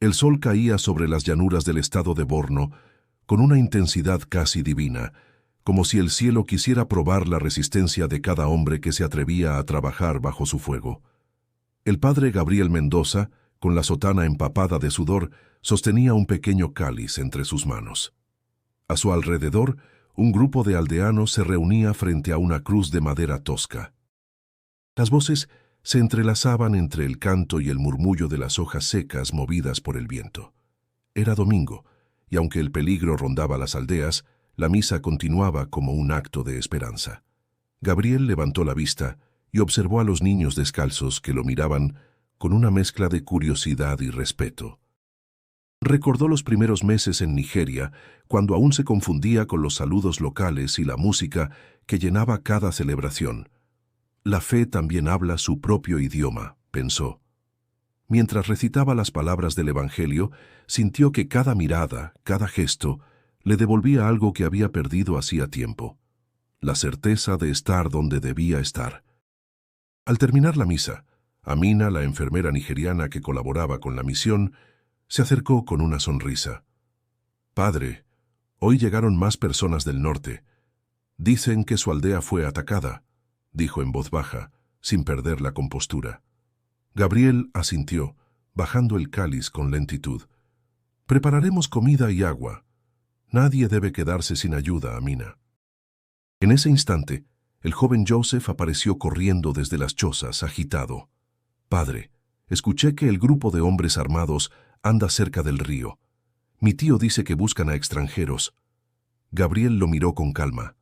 El sol caía sobre las llanuras del estado de Borno con una intensidad casi divina, como si el cielo quisiera probar la resistencia de cada hombre que se atrevía a trabajar bajo su fuego. El padre Gabriel Mendoza, con la sotana empapada de sudor, sostenía un pequeño cáliz entre sus manos. A su alrededor, un grupo de aldeanos se reunía frente a una cruz de madera tosca. Las voces se entrelazaban entre el canto y el murmullo de las hojas secas movidas por el viento. Era domingo, y aunque el peligro rondaba las aldeas, la misa continuaba como un acto de esperanza. Gabriel levantó la vista y observó a los niños descalzos que lo miraban con una mezcla de curiosidad y respeto. Recordó los primeros meses en Nigeria, cuando aún se confundía con los saludos locales y la música que llenaba cada celebración. La fe también habla su propio idioma, pensó. Mientras recitaba las palabras del Evangelio, sintió que cada mirada, cada gesto, le devolvía algo que había perdido hacía tiempo: la certeza de estar donde debía estar. Al terminar la misa, Amina, la enfermera nigeriana que colaboraba con la misión, se acercó con una sonrisa. «Padre, hoy llegaron más personas del norte. Dicen que su aldea fue atacada», dijo en voz baja, sin perder la compostura. Gabriel asintió, bajando el cáliz con lentitud. «Prepararemos comida y agua. Nadie debe quedarse sin ayuda, Amina». En ese instante, el joven Joseph apareció corriendo desde las chozas, agitado. «Padre, escuché que el grupo de hombres armados anda cerca del río. Mi tío dice que buscan a extranjeros». Gabriel lo miró con calma.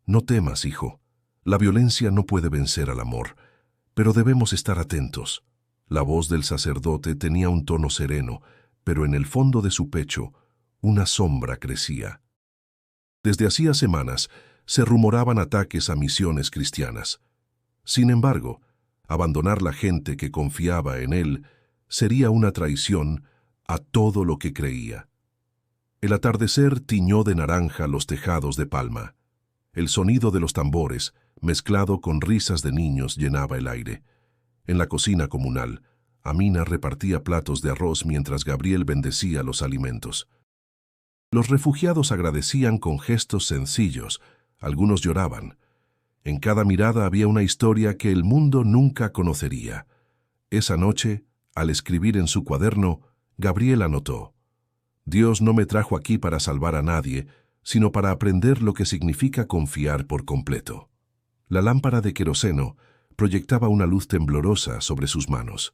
«No temas, hijo. La violencia no puede vencer al amor, pero debemos estar atentos». La voz del sacerdote tenía un tono sereno, pero en el fondo de su pecho una sombra crecía. Desde hacía semanas se rumoraban ataques a misiones cristianas. Sin embargo, abandonar la gente que confiaba en él sería una traición a todo lo que creía. El atardecer tiñó de naranja los tejados de palma. El sonido de los tambores, mezclado con risas de niños, llenaba el aire. En la cocina comunal, Amina repartía platos de arroz mientras Gabriel bendecía los alimentos. Los refugiados agradecían con gestos sencillos, algunos lloraban. En cada mirada había una historia que el mundo nunca conocería. Esa noche, al escribir en su cuaderno, Gabriel anotó: «Dios no me trajo aquí para salvar a nadie, sino para aprender lo que significa confiar por completo». La lámpara de queroseno proyectaba una luz temblorosa sobre sus manos.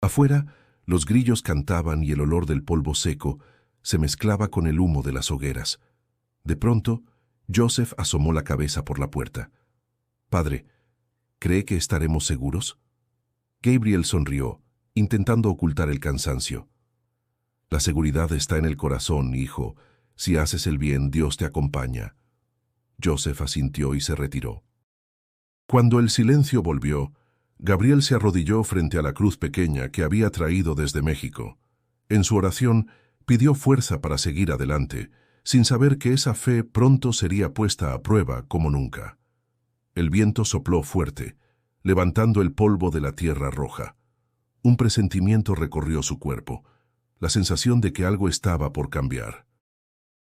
Afuera, los grillos cantaban y el olor del polvo seco se mezclaba con el humo de las hogueras. De pronto, Joseph asomó la cabeza por la puerta. «Padre, ¿cree que estaremos seguros?». Gabriel sonrió, intentando ocultar el cansancio. «La seguridad está en el corazón, hijo. Si haces el bien, Dios te acompaña». Joseph asintió y se retiró. Cuando el silencio volvió, Gabriel se arrodilló frente a la cruz pequeña que había traído desde México. En su oración, pidió fuerza para seguir adelante, sin saber que esa fe pronto sería puesta a prueba como nunca. El viento sopló fuerte, levantando el polvo de la tierra roja. Un presentimiento recorrió su cuerpo, la sensación de que algo estaba por cambiar.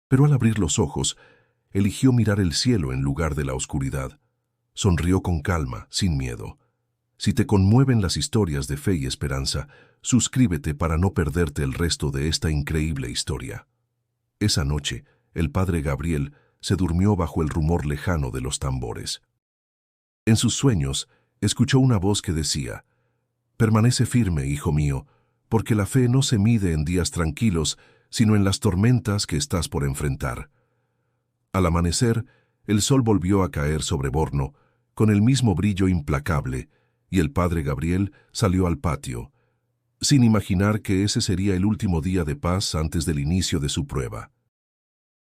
Pero al abrir los ojos, eligió mirar el cielo en lugar de la oscuridad. Sonrió con calma, sin miedo. Si te conmueven las historias de fe y esperanza, suscríbete para no perderte el resto de esta increíble historia. Esa noche, el padre Gabriel se durmió bajo el rumor lejano de los tambores. En sus sueños, escuchó una voz que decía: «Permanece firme, hijo mío, porque la fe no se mide en días tranquilos, sino en las tormentas que estás por enfrentar». Al amanecer, el sol volvió a caer sobre Borno, con el mismo brillo implacable, y el padre Gabriel salió al patio, sin imaginar que ese sería el último día de paz antes del inicio de su prueba.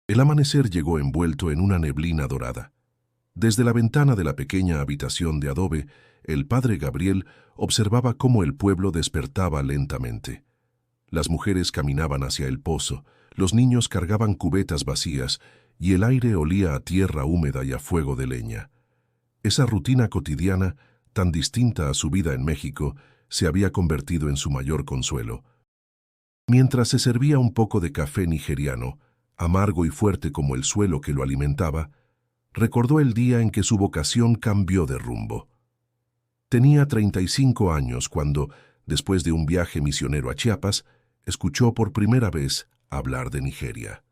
El amanecer llegó envuelto en una neblina dorada. Desde la ventana de la pequeña habitación de adobe, el padre Gabriel observaba cómo el pueblo despertaba lentamente. Las mujeres caminaban hacia el pozo, los niños cargaban cubetas vacías, y el aire olía a tierra húmeda y a fuego de leña. Esa rutina cotidiana, tan distinta a su vida en México, se había convertido en su mayor consuelo. Mientras se servía un poco de café nigeriano, amargo y fuerte como el suelo que lo alimentaba, recordó el día en que su vocación cambió de rumbo. Tenía 35 años cuando, después de un viaje misionero a Chiapas, escuchó por primera vez hablar de Nigeria.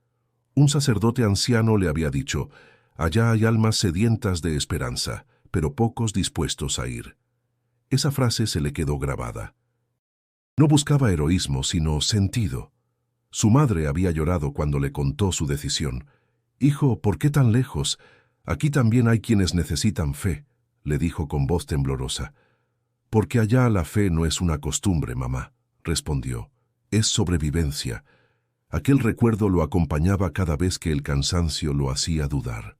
Un sacerdote anciano le había dicho: «Allá hay almas sedientas de esperanza, pero pocos dispuestos a ir». Esa frase se le quedó grabada. No buscaba heroísmo, sino sentido. Su madre había llorado cuando le contó su decisión. «Hijo, ¿por qué tan lejos? Aquí también hay quienes necesitan fe», le dijo con voz temblorosa. «Porque allá la fe no es una costumbre, mamá», respondió. «Es sobrevivencia». Aquel recuerdo lo acompañaba cada vez que el cansancio lo hacía dudar.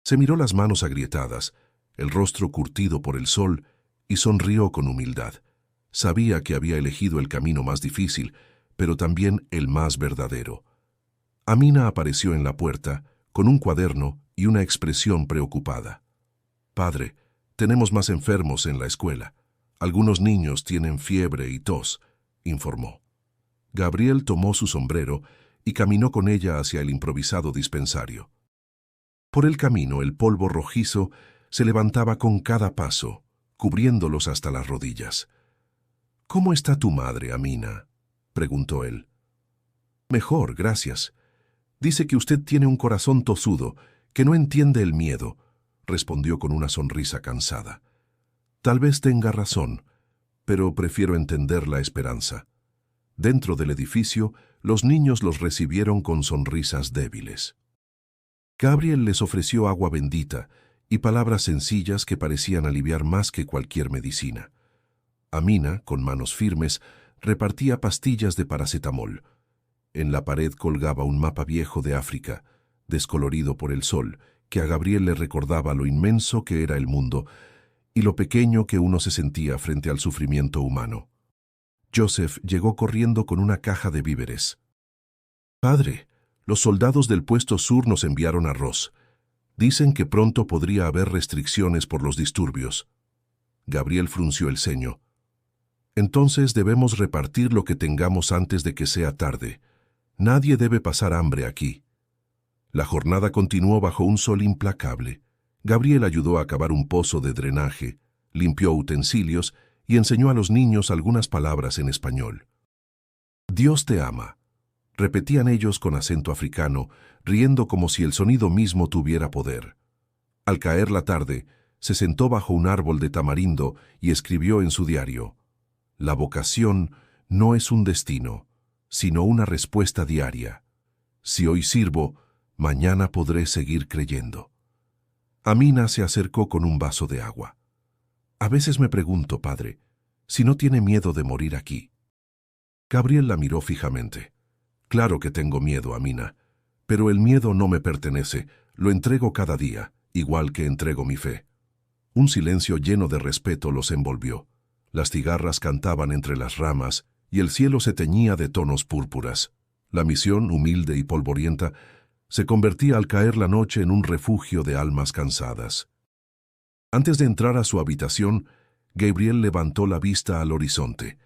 Se miró las manos agrietadas, el rostro curtido por el sol, y sonrió con humildad. Sabía que había elegido el camino más difícil, pero también el más verdadero. Amina apareció en la puerta, con un cuaderno y una expresión preocupada. «Padre, tenemos más enfermos en la escuela. Algunos niños tienen fiebre y tos», informó. Gabriel tomó su sombrero y caminó con ella hacia el improvisado dispensario. Por el camino, el polvo rojizo se levantaba con cada paso, cubriéndolos hasta las rodillas. «¿Cómo está tu madre, Amina?», preguntó él. «Mejor, gracias. Dice que usted tiene un corazón tosudo, que no entiende el miedo», respondió con una sonrisa cansada. «Tal vez tenga razón, pero prefiero entender la esperanza». Dentro del edificio, los niños los recibieron con sonrisas débiles. Gabriel les ofreció agua bendita y palabras sencillas que parecían aliviar más que cualquier medicina. Amina, con manos firmes, repartía pastillas de paracetamol. En la pared colgaba un mapa viejo de África, descolorido por el sol, que a Gabriel le recordaba lo inmenso que era el mundo y lo pequeño que uno se sentía frente al sufrimiento humano. Joseph llegó corriendo con una caja de víveres. «Padre, los soldados del puesto sur nos enviaron arroz. Dicen que pronto podría haber restricciones por los disturbios». Gabriel frunció el ceño. «Entonces debemos repartir lo que tengamos antes de que sea tarde. Nadie debe pasar hambre aquí». La jornada continuó bajo un sol implacable. Gabriel ayudó a cavar un pozo de drenaje, limpió utensilios y enseñó a los niños algunas palabras en español. «Dios te ama», repetían ellos con acento africano, riendo como si el sonido mismo tuviera poder. Al caer la tarde, se sentó bajo un árbol de tamarindo y escribió en su diario: «La vocación no es un destino, sino una respuesta diaria. Si hoy sirvo, mañana podré seguir creyendo». Amina se acercó con un vaso de agua. «A veces me pregunto, padre, si no tiene miedo de morir aquí». Gabriel la miró fijamente. «Claro que tengo miedo, Amina, pero el miedo no me pertenece, lo entrego cada día, igual que entrego mi fe». Un silencio lleno de respeto los envolvió. Las cigarras cantaban entre las ramas y el cielo se teñía de tonos púrpuras. La misión, humilde y polvorienta, se convertía al caer la noche en un refugio de almas cansadas. Antes de entrar a su habitación, Gabriel levantó la vista al horizonte.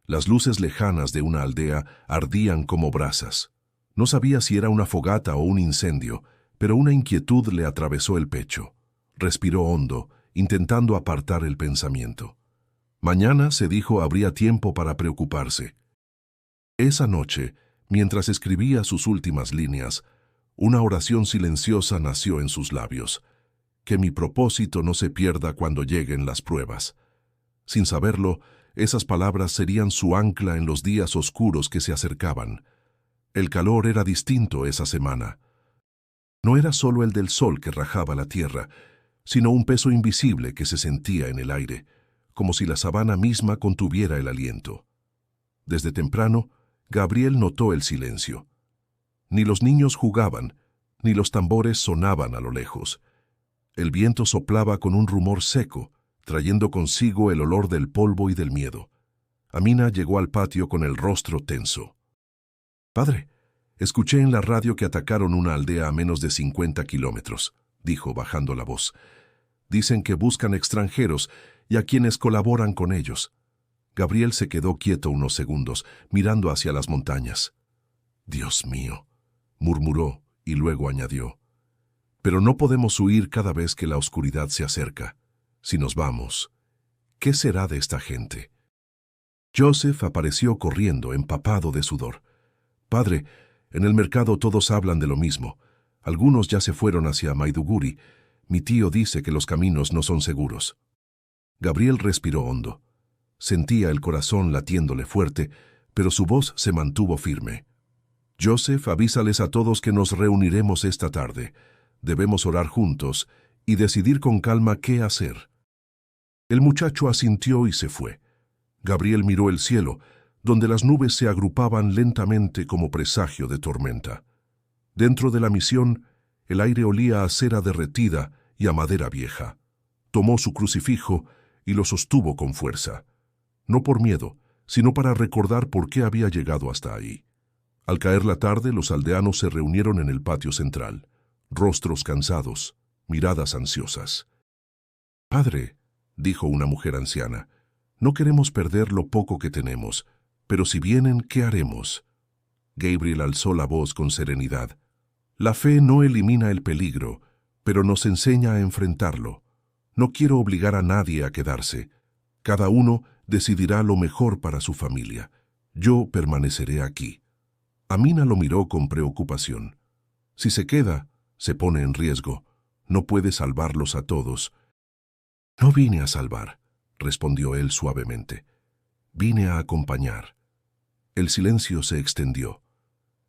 Las luces lejanas de una aldea ardían como brasas. No sabía si era una fogata o un incendio, pero una inquietud le atravesó el pecho. Respiró hondo, intentando apartar el pensamiento. Mañana, se dijo, habría tiempo para preocuparse. Esa noche, mientras escribía sus últimas líneas, una oración silenciosa nació en sus labios: «Que mi propósito no se pierda cuando lleguen las pruebas». Sin saberlo, esas palabras serían su ancla en los días oscuros que se acercaban. El calor era distinto esa semana. No era solo el del sol que rajaba la tierra, sino un peso invisible que se sentía en el aire, como si la sabana misma contuviera el aliento. Desde temprano, Gabriel notó el silencio. Ni los niños jugaban, ni los tambores sonaban a lo lejos. El viento soplaba con un rumor seco, trayendo consigo el olor del polvo y del miedo. Amina llegó al patio con el rostro tenso. «Padre, escuché en la radio que atacaron una aldea a menos de 50 kilómetros», dijo bajando la voz. «Dicen que buscan extranjeros y a quienes colaboran con ellos». Gabriel se quedó quieto unos segundos, mirando hacia las montañas. «Dios mío», murmuró y luego añadió, «pero no podemos huir cada vez que la oscuridad se acerca. Si nos vamos, ¿qué será de esta gente?». Joseph apareció corriendo, empapado de sudor. «Padre, en el mercado todos hablan de lo mismo. Algunos ya se fueron hacia Maiduguri. Mi tío dice que los caminos no son seguros». Gabriel respiró hondo. Sentía el corazón latiéndole fuerte, pero su voz se mantuvo firme. «Joseph, avísales a todos que nos reuniremos esta tarde. Debemos orar juntos y decidir con calma qué hacer». El muchacho asintió y se fue. Gabriel miró el cielo, donde las nubes se agrupaban lentamente como presagio de tormenta. Dentro de la misión, el aire olía a cera derretida y a madera vieja. Tomó su crucifijo y lo sostuvo con fuerza. No por miedo, sino para recordar por qué había llegado hasta ahí. Al caer la tarde, los aldeanos se reunieron en el patio central. Rostros cansados, miradas ansiosas. «Padre», dijo una mujer anciana, «no queremos perder lo poco que tenemos, pero si vienen, ¿qué haremos?». Gabriel alzó la voz con serenidad. «La fe no elimina el peligro, pero nos enseña a enfrentarlo. No quiero obligar a nadie a quedarse. Cada uno decidirá lo mejor para su familia. Yo permaneceré aquí». Amina lo miró con preocupación. «Si se queda, se pone en riesgo. No puede salvarlos a todos». «No vine a salvar», respondió él suavemente. «Vine a acompañar». El silencio se extendió.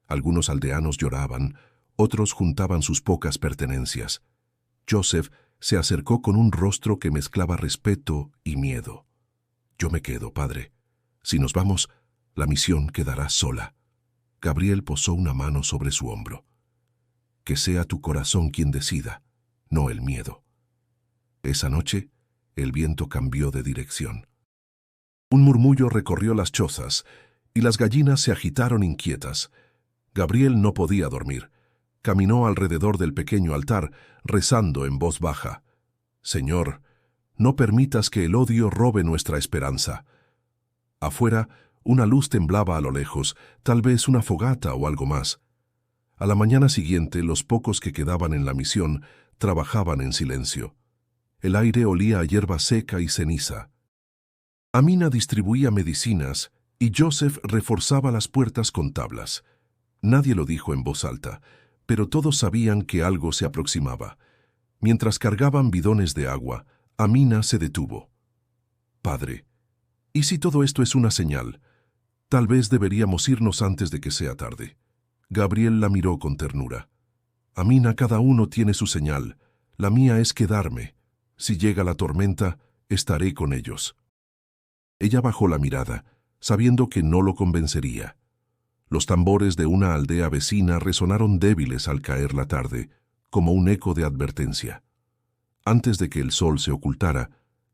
Algunos aldeanos lloraban, otros juntaban sus pocas pertenencias. Joseph se acercó con un rostro que mezclaba respeto y miedo. «Yo me quedo, padre. Si nos vamos, la misión quedará sola». Gabriel posó una mano sobre su hombro. «Que sea tu corazón quien decida, no el miedo». Esa noche, el viento cambió de dirección. Un murmullo recorrió las chozas y las gallinas se agitaron inquietas. Gabriel no podía dormir. Caminó alrededor del pequeño altar, rezando en voz baja. «Señor, no permitas que el odio robe nuestra esperanza». Afuera, una luz temblaba a lo lejos, tal vez una fogata o algo más. A la mañana siguiente, los pocos que quedaban en la misión trabajaban en silencio. El aire olía a hierba seca y ceniza. Amina distribuía medicinas y Joseph reforzaba las puertas con tablas. Nadie lo dijo en voz alta, pero todos sabían que algo se aproximaba. Mientras cargaban bidones de agua, Amina se detuvo. «Padre, ¿y si todo esto es una señal? Tal vez deberíamos irnos antes de que sea tarde». Gabriel la miró con ternura. «Amina, cada uno tiene su señal. La mía es quedarme. Si llega la tormenta, estaré con ellos». Ella bajó la mirada, sabiendo que no lo convencería. Los tambores de una aldea vecina resonaron débiles al caer la tarde, como un eco de advertencia. Antes de que el sol se ocultara,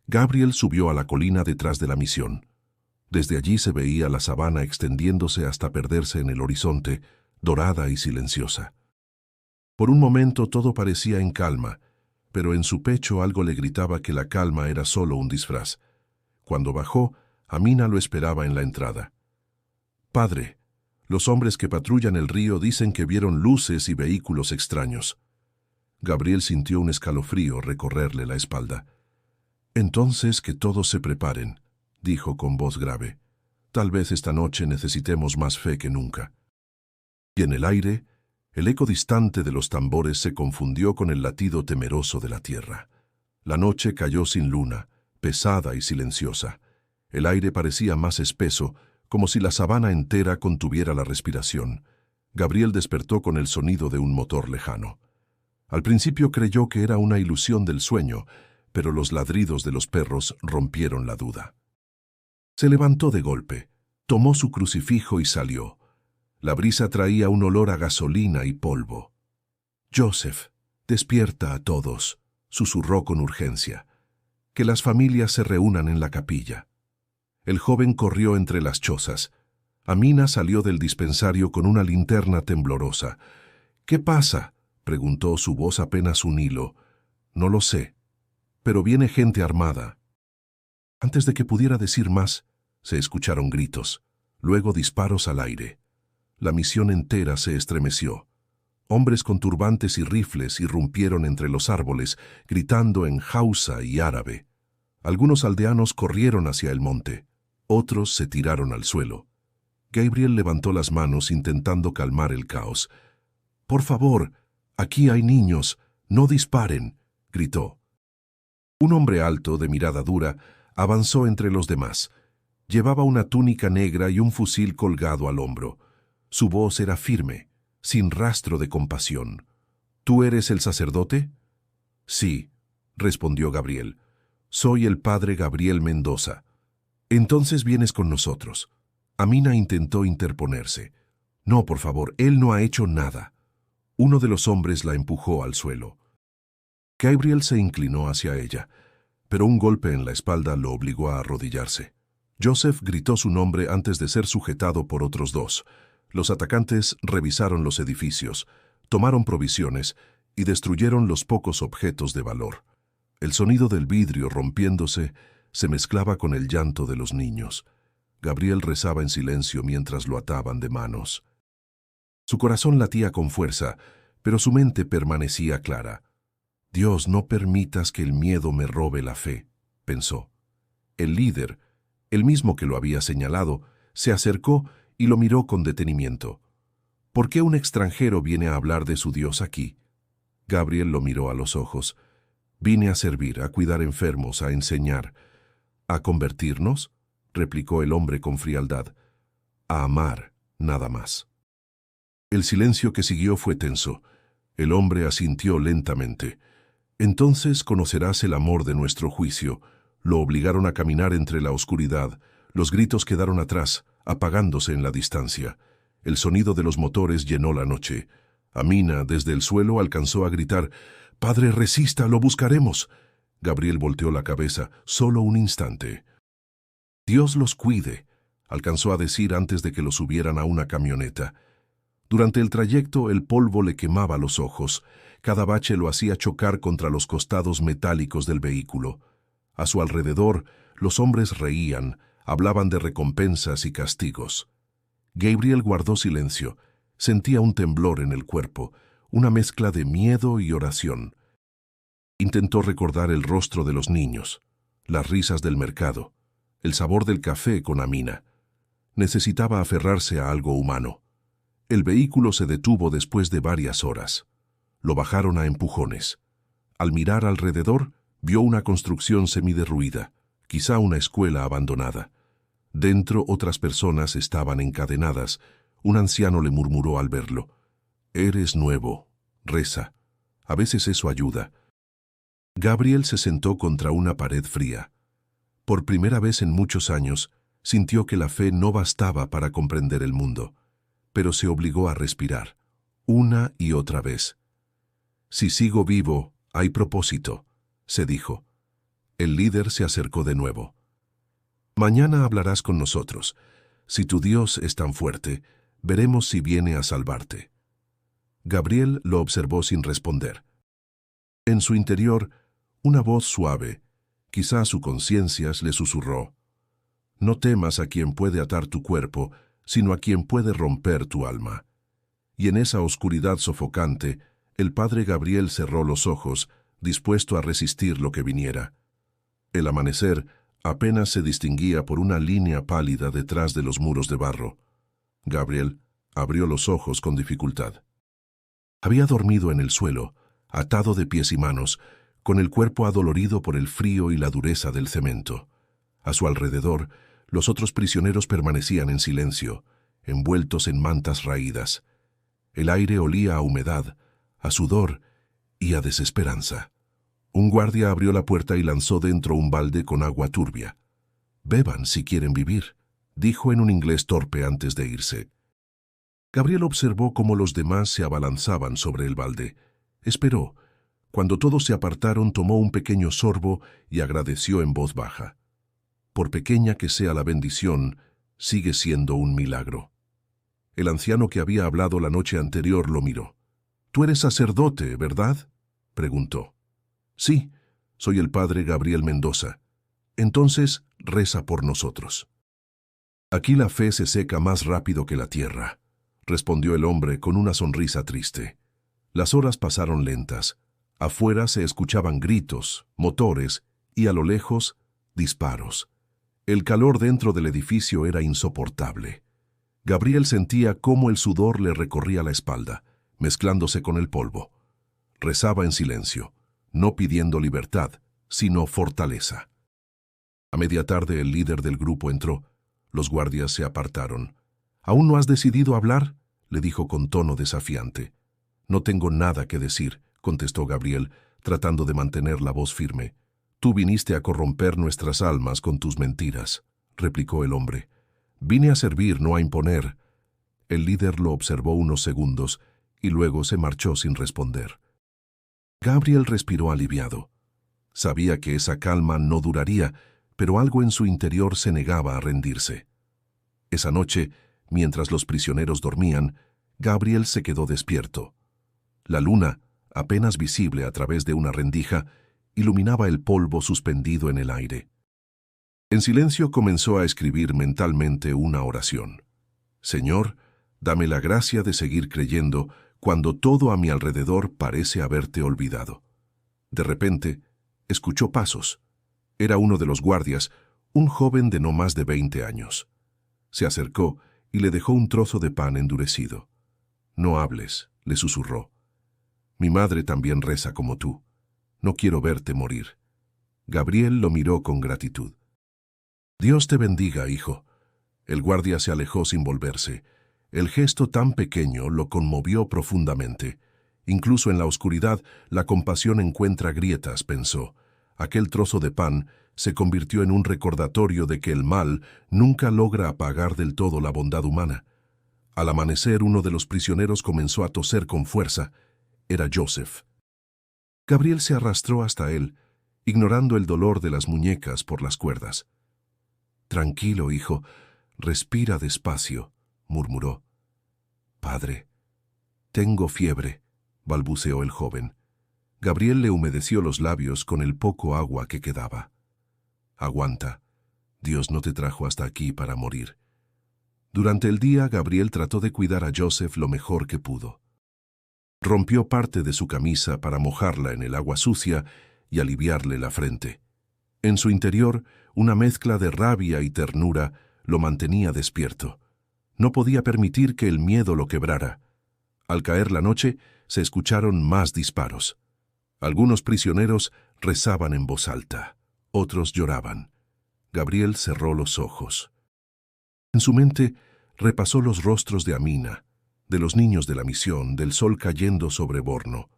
Gabriel subió a la colina detrás de la misión. Desde allí se veía la sabana extendiéndose hasta perderse en el horizonte, dorada y silenciosa. Por un momento todo parecía en calma, pero en su pecho algo le gritaba que la calma era solo un disfraz. Cuando bajó, Amina lo esperaba en la entrada. «Padre, los hombres que patrullan el río dicen que vieron luces y vehículos extraños». Gabriel sintió un escalofrío recorrerle la espalda. «Entonces que todos se preparen», dijo con voz grave. «Tal vez esta noche necesitemos más fe que nunca». Y en el aire, el eco distante de los tambores se confundió con el latido temeroso de la tierra. La noche cayó sin luna, pesada y silenciosa. El aire parecía más espeso, como si la sabana entera contuviera la respiración. Gabriel despertó con el sonido de un motor lejano. Al principio creyó que era una ilusión del sueño, pero los ladridos de los perros rompieron la duda. Se levantó de golpe, tomó su crucifijo y salió. La brisa traía un olor a gasolina y polvo. «Joseph, despierta a todos», susurró con urgencia. «Que las familias se reúnan en la capilla». El joven corrió entre las chozas. Amina salió del dispensario con una linterna temblorosa. «¿Qué pasa?», preguntó, su voz apenas un hilo. «No lo sé, pero viene gente armada». Antes de que pudiera decir más, Se escucharon gritos, luego disparos al aire. La misión entera se estremeció. Hombres con turbantes y rifles irrumpieron entre los árboles, gritando en hausa y árabe. Algunos aldeanos corrieron hacia el monte, otros se tiraron al suelo. Gabriel levantó las manos intentando calmar el caos. «Por favor, aquí hay niños, no disparen», gritó. Un hombre alto, de mirada dura, avanzó entre los demás. Llevaba una túnica negra y un fusil colgado al hombro. Su voz era firme, sin rastro de compasión. «¿Tú eres el sacerdote?» «Sí», respondió Gabriel. «Soy el padre Gabriel Mendoza». «Entonces vienes con nosotros». Amina intentó interponerse. «No, por favor, él no ha hecho nada». Uno de los hombres la empujó al suelo. Gabriel se inclinó hacia ella, pero un golpe en la espalda lo obligó a arrodillarse. Joseph gritó su nombre antes de ser sujetado por otros dos. Los atacantes revisaron los edificios, tomaron provisiones y destruyeron los pocos objetos de valor. El sonido del vidrio rompiéndose se mezclaba con el llanto de los niños. Gabriel rezaba en silencio mientras lo ataban de manos. Su corazón latía con fuerza, pero su mente permanecía clara. «Dios, no permitas que el miedo me robe la fe», pensó. El líder, el mismo que lo había señalado, se acercó y lo miró con detenimiento. «¿Por qué un extranjero viene a hablar de su Dios aquí?» Gabriel lo miró a los ojos. «Vine a servir, a cuidar enfermos, a enseñar». «¿A convertirnos?», replicó el hombre con frialdad. «A amar, nada más». El silencio que siguió fue tenso. El hombre asintió lentamente. «Entonces conocerás el amor de nuestro juicio». Lo obligaron a caminar entre la oscuridad. Los gritos quedaron atrás, apagándose en la distancia. El sonido de los motores llenó la noche. Amina, desde el suelo, alcanzó a gritar: «Padre, resista, lo buscaremos». Gabriel volteó la cabeza, solo un instante. «Dios los cuide», alcanzó a decir antes de que lo subieran a una camioneta. Durante el trayecto el polvo le quemaba los ojos. Cada bache lo hacía chocar contra los costados metálicos del vehículo. A su alrededor, los hombres reían, hablaban de recompensas y castigos. Gabriel guardó silencio. Sentía un temblor en el cuerpo, una mezcla de miedo y oración. Intentó recordar el rostro de los niños, las risas del mercado, el sabor del café con Amina. Necesitaba aferrarse a algo humano. El vehículo se detuvo después de varias horas. Lo bajaron a empujones. Al mirar alrededor, vio una construcción semiderruida, quizá una escuela abandonada. Dentro otras personas estaban encadenadas. Un anciano le murmuró al verlo: «Eres nuevo, reza. A veces eso ayuda». Gabriel se sentó contra una pared fría. Por primera vez en muchos años, sintió que la fe no bastaba para comprender el mundo, pero se obligó a respirar, una y otra vez. «Si sigo vivo, hay propósito», se dijo. El líder se acercó de nuevo. «Mañana hablarás con nosotros. Si tu Dios es tan fuerte, veremos si viene a salvarte». Gabriel lo observó sin responder. En su interior, una voz suave, quizá su conciencia, le susurró: «No temas a quien puede atar tu cuerpo, sino a quien puede romper tu alma». Y en esa oscuridad sofocante, el padre Gabriel cerró los ojos, dispuesto a resistir lo que viniera. El amanecer apenas se distinguía por una línea pálida detrás de los muros de barro. Gabriel abrió los ojos con dificultad. Había dormido en el suelo, atado de pies y manos, con el cuerpo adolorido por el frío y la dureza del cemento. A su alrededor, los otros prisioneros permanecían en silencio, envueltos en mantas raídas. El aire olía a humedad, a sudor y a desesperanza. Un guardia abrió la puerta y lanzó dentro un balde con agua turbia. «Beban si quieren vivir», dijo en un inglés torpe antes de irse. Gabriel observó cómo los demás se abalanzaban sobre el balde. Esperó. Cuando todos se apartaron, tomó un pequeño sorbo y agradeció en voz baja. Por pequeña que sea la bendición, sigue siendo un milagro. El anciano que había hablado la noche anterior lo miró. «Tú eres sacerdote, ¿verdad?», preguntó. «Sí, soy el padre Gabriel Mendoza». «Entonces, reza por nosotros». Aquí la fe se seca más rápido que la tierra, respondió el hombre con una sonrisa triste. Las horas pasaron lentas. Afuera se escuchaban gritos, motores y a lo lejos, disparos. El calor dentro del edificio era insoportable. Gabriel sentía cómo el sudor le recorría la espalda, mezclándose con el polvo. Rezaba en silencio, no pidiendo libertad, sino fortaleza. A media tarde el líder del grupo entró. Los guardias se apartaron. «¿Aún no has decidido hablar?», le dijo con tono desafiante. «No tengo nada que decir», contestó Gabriel, tratando de mantener la voz firme. «Tú viniste a corromper nuestras almas con tus mentiras», replicó el hombre. «Vine a servir, no a imponer». El líder lo observó unos segundos y luego se marchó sin responder. Gabriel respiró aliviado. Sabía que esa calma no duraría, pero algo en su interior se negaba a rendirse. Esa noche, mientras los prisioneros dormían, Gabriel se quedó despierto. La luna, apenas visible a través de una rendija, iluminaba el polvo suspendido en el aire. En silencio comenzó a escribir mentalmente una oración. «Señor, dame la gracia de seguir creyendo cuando todo a mi alrededor parece haberte olvidado». De repente, escuchó pasos. Era uno de los guardias, un joven de no más de 20 años. Se acercó y le dejó un trozo de pan endurecido. «No hables», le susurró. «Mi madre también reza como tú. No quiero verte morir». Gabriel lo miró con gratitud. «Dios te bendiga, hijo». El guardia se alejó sin volverse. El gesto tan pequeño lo conmovió profundamente. Incluso en la oscuridad, la compasión encuentra grietas, pensó. Aquel trozo de pan se convirtió en un recordatorio de que el mal nunca logra apagar del todo la bondad humana. Al amanecer, uno de los prisioneros comenzó a toser con fuerza. Era Joseph. Gabriel se arrastró hasta él, ignorando el dolor de las muñecas por las cuerdas. «Tranquilo, hijo, respira despacio», murmuró. «Padre, tengo fiebre», balbuceó el joven. Gabriel le humedeció los labios con el poco agua que quedaba. «Aguanta. Dios no te trajo hasta aquí para morir». Durante el día, Gabriel trató de cuidar a Joseph lo mejor que pudo. Rompió parte de su camisa para mojarla en el agua sucia y aliviarle la frente. En su interior, una mezcla de rabia y ternura lo mantenía despierto. No podía permitir que el miedo lo quebrara. Al caer la noche, se escucharon más disparos. Algunos prisioneros rezaban en voz alta, otros lloraban. Gabriel cerró los ojos. En su mente repasó los rostros de Amina, de los niños de la misión, del sol cayendo sobre Borno.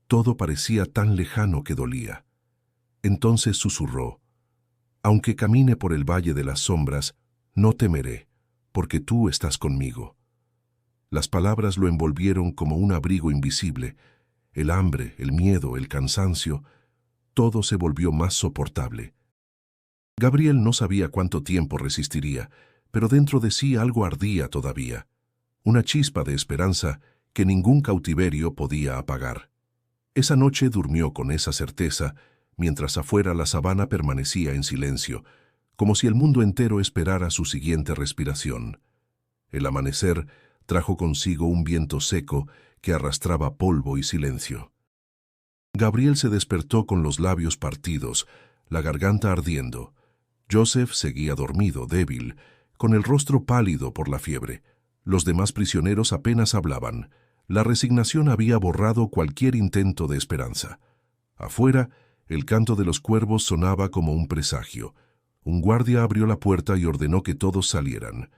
Todo parecía tan lejano que dolía. Entonces susurró: «Aunque camine por el valle de las sombras, no temeré, porque tú estás conmigo». Las palabras lo envolvieron como un abrigo invisible. El hambre, el miedo, el cansancio, todo se volvió más soportable. Gabriel no sabía cuánto tiempo resistiría, pero dentro de sí algo ardía todavía. Una chispa de esperanza que ningún cautiverio podía apagar. Esa noche durmió con esa certeza, mientras afuera la sabana permanecía en silencio, como si el mundo entero esperara su siguiente respiración. El amanecer trajo consigo un viento seco que arrastraba polvo y silencio. Gabriel se despertó con los labios partidos, la garganta ardiendo. Joseph seguía dormido, débil, con el rostro pálido por la fiebre. Los demás prisioneros apenas hablaban. La resignación había borrado cualquier intento de esperanza. Afuera, el canto de los cuervos sonaba como un presagio. Un guardia abrió la puerta y ordenó que todos salieran.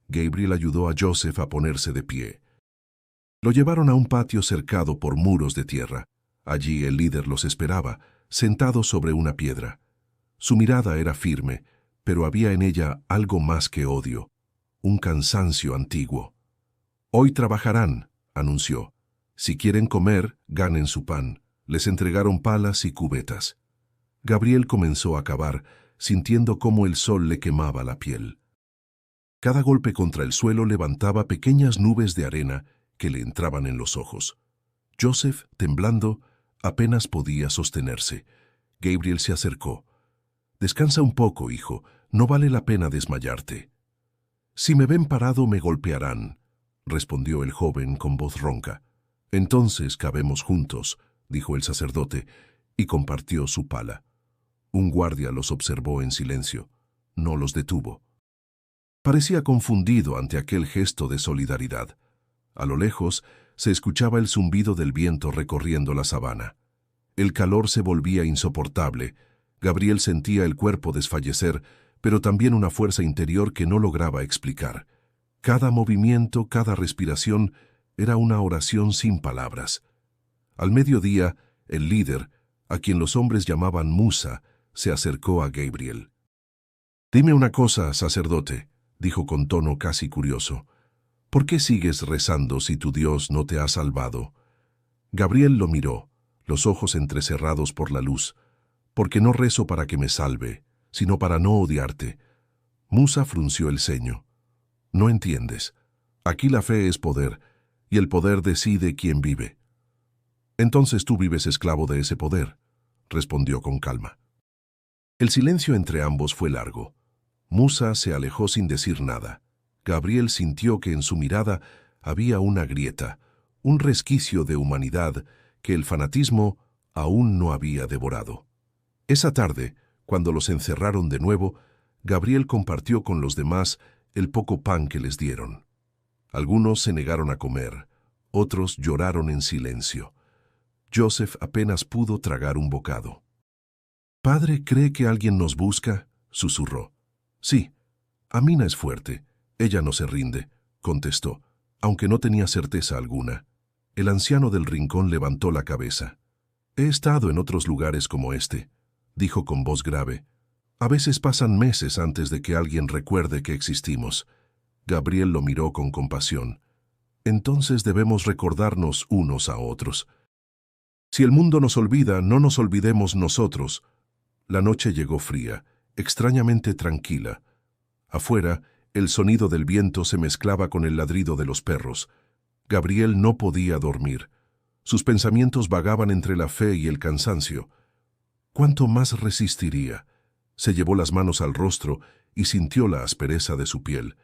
Gabriel ayudó a Joseph a ponerse de pie. Lo llevaron a un patio cercado por muros de tierra. Allí el líder los esperaba, sentado sobre una piedra. Su mirada era firme, pero había en ella algo más que odio, un cansancio antiguo. «Hoy trabajarán», anunció. «Si quieren comer, ganen su pan». Les entregaron palas y cubetas. Gabriel comenzó a cavar, sintiendo cómo el sol le quemaba la piel. Cada golpe contra el suelo levantaba pequeñas nubes de arena que le entraban en los ojos. Joseph, temblando, apenas podía sostenerse. Gabriel se acercó. «Descansa un poco, hijo. No vale la pena desmayarte». Si me ven parado me golpearán, respondió el joven con voz ronca. Entonces cabemos juntos, dijo el sacerdote, y compartió su pala. Un guardia los observó en silencio. No los detuvo. Parecía confundido ante aquel gesto de solidaridad. A lo lejos se escuchaba el zumbido del viento recorriendo la sabana. El calor se volvía insoportable. Gabriel sentía el cuerpo desfallecer, pero también una fuerza interior que no lograba explicar. Cada movimiento, cada respiración, era una oración sin palabras. Al mediodía, el líder, a quien los hombres llamaban Musa, se acercó a Gabriel. «Dime una cosa, sacerdote», dijo con tono casi curioso. «¿Por qué sigues rezando si tu Dios no te ha salvado?» Gabriel lo miró, los ojos entrecerrados por la luz. «Porque no rezo para que me salve, sino para no odiarte». Musa frunció el ceño. «No entiendes. Aquí la fe es poder, y el poder decide quién vive». «Entonces tú vives esclavo de ese poder», respondió con calma. El silencio entre ambos fue largo. Musa se alejó sin decir nada. Gabriel sintió que en su mirada había una grieta, un resquicio de humanidad que el fanatismo aún no había devorado. Esa tarde, cuando los encerraron de nuevo, Gabriel compartió con los demás el poco pan que les dieron. Algunos se negaron a comer, otros lloraron en silencio. Joseph apenas pudo tragar un bocado. «¿Padre cree que alguien nos busca?», susurró. «Sí, Amina es fuerte. Ella no se rinde», contestó, aunque no tenía certeza alguna. El anciano del rincón levantó la cabeza. «He estado en otros lugares como este», dijo con voz grave. «A veces pasan meses antes de que alguien recuerde que existimos». Gabriel lo miró con compasión. «Entonces debemos recordarnos unos a otros. Si el mundo nos olvida, no nos olvidemos nosotros». La noche llegó fría, extrañamente tranquila. Afuera, el sonido del viento se mezclaba con el ladrido de los perros. Gabriel no podía dormir. Sus pensamientos vagaban entre la fe y el cansancio. ¿Cuánto más resistiría? Se llevó las manos al rostro y sintió la aspereza de su piel.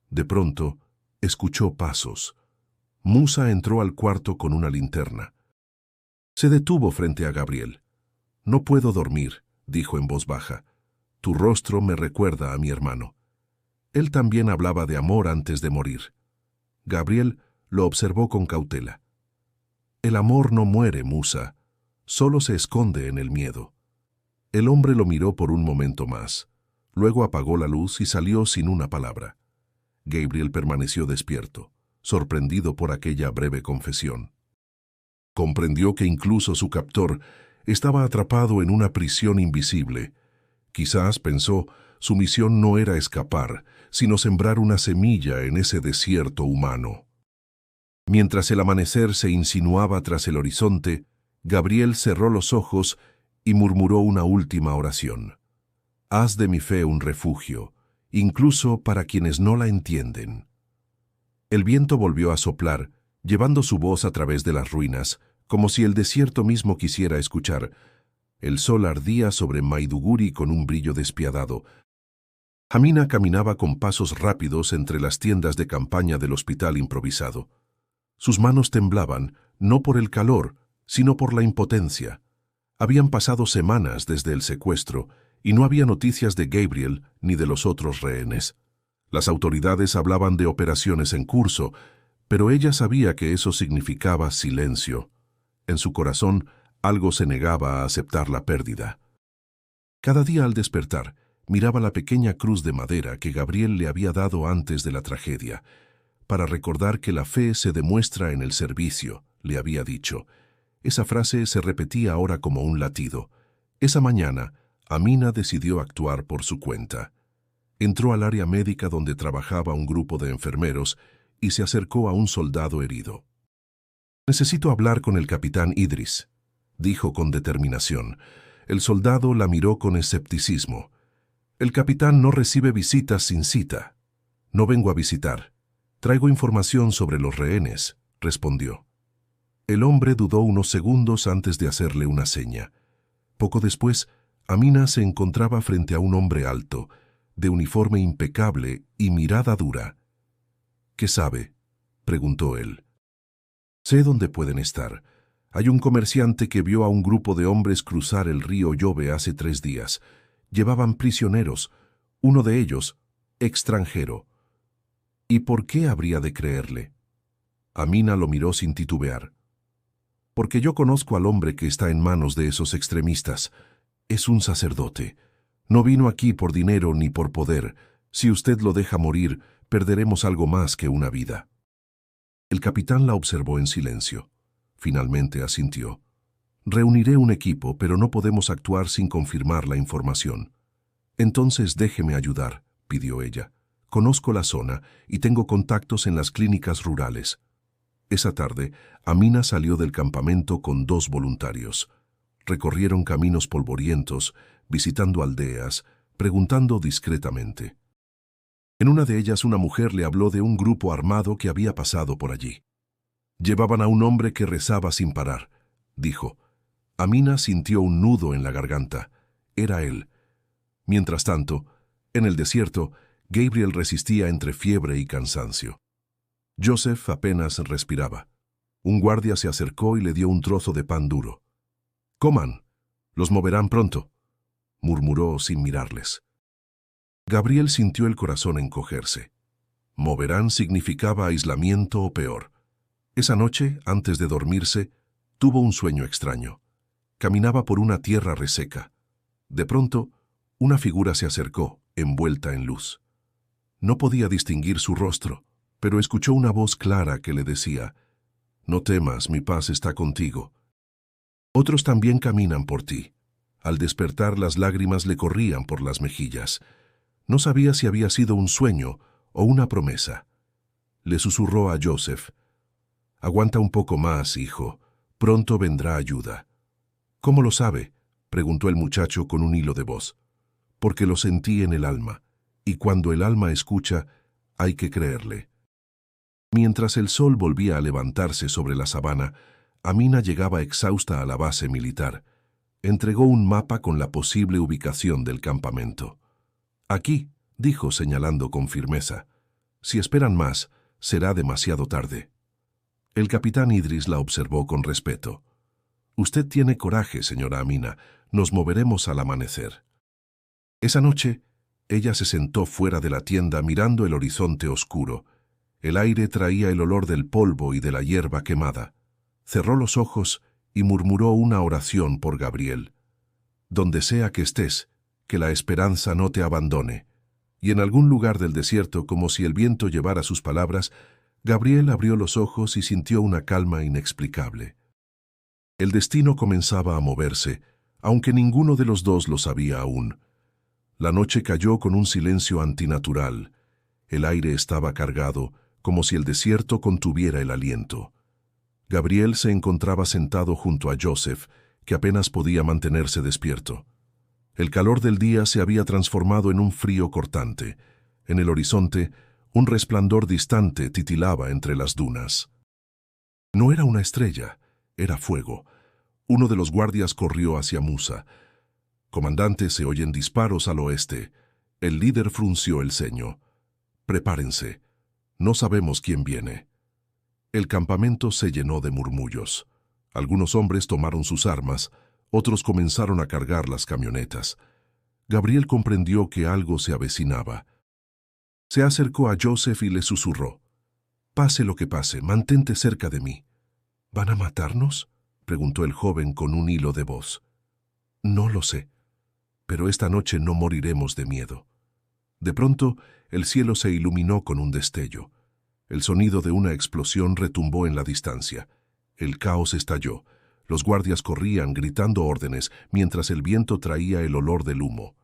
De pronto, escuchó pasos. Musa entró al cuarto con una linterna. Se detuvo frente a Gabriel. «No puedo dormir», dijo en voz baja. «Tu rostro me recuerda a mi hermano». Él también hablaba de amor antes de morir. Gabriel lo observó con cautela. «El amor no muere, Musa, solo se esconde en el miedo». El hombre lo miró por un momento más. Luego apagó la luz y salió sin una palabra. Gabriel permaneció despierto, sorprendido por aquella breve confesión. Comprendió que incluso su captor estaba atrapado en una prisión invisible. Quizás, pensó, su misión no era escapar, sino sembrar una semilla en ese desierto humano. Mientras el amanecer se insinuaba tras el horizonte, Gabriel cerró los ojos y murmuró una última oración. «Haz de mi fe un refugio, incluso para quienes no la entienden». El viento volvió a soplar, llevando su voz a través de las ruinas, como si el desierto mismo quisiera escuchar. El sol ardía sobre Maiduguri con un brillo despiadado. Amina caminaba con pasos rápidos entre las tiendas de campaña del hospital improvisado. Sus manos temblaban, no por el calor, sino por la impotencia. Habían pasado semanas desde el secuestro y no había noticias de Gabriel ni de los otros rehenes. Las autoridades hablaban de operaciones en curso, pero ella sabía que eso significaba silencio. En su corazón, algo se negaba a aceptar la pérdida. Cada día al despertar, miraba la pequeña cruz de madera que Gabriel le había dado antes de la tragedia. Para recordar que la fe se demuestra en el servicio, le había dicho. Esa frase se repetía ahora como un latido. Esa mañana, Amina decidió actuar por su cuenta. Entró al área médica donde trabajaba un grupo de enfermeros y se acercó a un soldado herido. «Necesito hablar con el capitán Idris», dijo con determinación. El soldado la miró con escepticismo. «El capitán no recibe visitas sin cita». «No vengo a visitar. Traigo información sobre los rehenes», respondió. El hombre dudó unos segundos antes de hacerle una seña. Poco después, Amina se encontraba frente a un hombre alto, de uniforme impecable y mirada dura. ¿Qué sabe?, preguntó él. Sé dónde pueden estar. Hay un comerciante que vio a un grupo de hombres cruzar el río Yobe hace 3 días. Llevaban prisioneros, uno de ellos, extranjero. ¿Y por qué habría de creerle? Amina lo miró sin titubear. Porque yo conozco al hombre que está en manos de esos extremistas. Es un sacerdote. No vino aquí por dinero ni por poder. Si usted lo deja morir, perderemos algo más que una vida. El capitán la observó en silencio. Finalmente asintió. Reuniré un equipo, pero no podemos actuar sin confirmar la información. Entonces déjeme ayudar, pidió ella. Conozco la zona y tengo contactos en las clínicas rurales. Esa tarde, Amina salió del campamento con 2 voluntarios. Recorrieron caminos polvorientos, visitando aldeas, preguntando discretamente. En una de ellas una mujer le habló de un grupo armado que había pasado por allí. Llevaban a un hombre que rezaba sin parar, dijo. Amina sintió un nudo en la garganta. Era él. Mientras tanto, en el desierto, Gabriel resistía entre fiebre y cansancio. Joseph apenas respiraba. Un guardia se acercó y le dio un trozo de pan duro. «Coman, los moverán pronto», murmuró sin mirarles. Gabriel sintió el corazón encogerse. Moverán significaba aislamiento o peor. Esa noche, antes de dormirse, tuvo un sueño extraño. Caminaba por una tierra reseca. De pronto, una figura se acercó, envuelta en luz. No podía distinguir su rostro, pero escuchó una voz clara que le decía: «No temas, mi paz está contigo. Otros también caminan por ti». Al despertar, las lágrimas le corrían por las mejillas. No sabía si había sido un sueño o una promesa. Le susurró a Joseph: «Aguanta un poco más, hijo. Pronto vendrá ayuda». «¿Cómo lo sabe?», preguntó el muchacho con un hilo de voz. «Porque lo sentí en el alma, y cuando el alma escucha, hay que creerle». Mientras el sol volvía a levantarse sobre la sabana, Amina llegaba exhausta a la base militar. Entregó un mapa con la posible ubicación del campamento. «Aquí», dijo señalando con firmeza. «Si esperan más, será demasiado tarde». El capitán Idris la observó con respeto. «Usted tiene coraje, señora Amina. Nos moveremos al amanecer». Esa noche, ella se sentó fuera de la tienda mirando el horizonte oscuro. El aire traía el olor del polvo y de la hierba quemada. Cerró los ojos y murmuró una oración por Gabriel. «Donde sea que estés, que la esperanza no te abandone». Y en algún lugar del desierto, como si el viento llevara sus palabras, Gabriel abrió los ojos y sintió una calma inexplicable. El destino comenzaba a moverse, aunque ninguno de los dos lo sabía aún. La noche cayó con un silencio antinatural. El aire estaba cargado, como si el desierto contuviera el aliento. Gabriel se encontraba sentado junto a Joseph, que apenas podía mantenerse despierto. El calor del día se había transformado en un frío cortante. En el horizonte, un resplandor distante titilaba entre las dunas. No era una estrella, era fuego. Uno de los guardias corrió hacia Musa. «Comandante, se oyen disparos al oeste». El líder frunció el ceño. «Prepárense. No sabemos quién viene». El campamento se llenó de murmullos. Algunos hombres tomaron sus armas, otros comenzaron a cargar las camionetas. Gabriel comprendió que algo se avecinaba. Se acercó a Joseph y le susurró: «Pase lo que pase, mantente cerca de mí». «¿Van a matarnos?», preguntó el joven con un hilo de voz. «No lo sé, pero esta noche no moriremos de miedo». De pronto, el cielo se iluminó con un destello. El sonido de una explosión retumbó en la distancia. El caos estalló. Los guardias corrían gritando órdenes mientras el viento traía el olor del humo.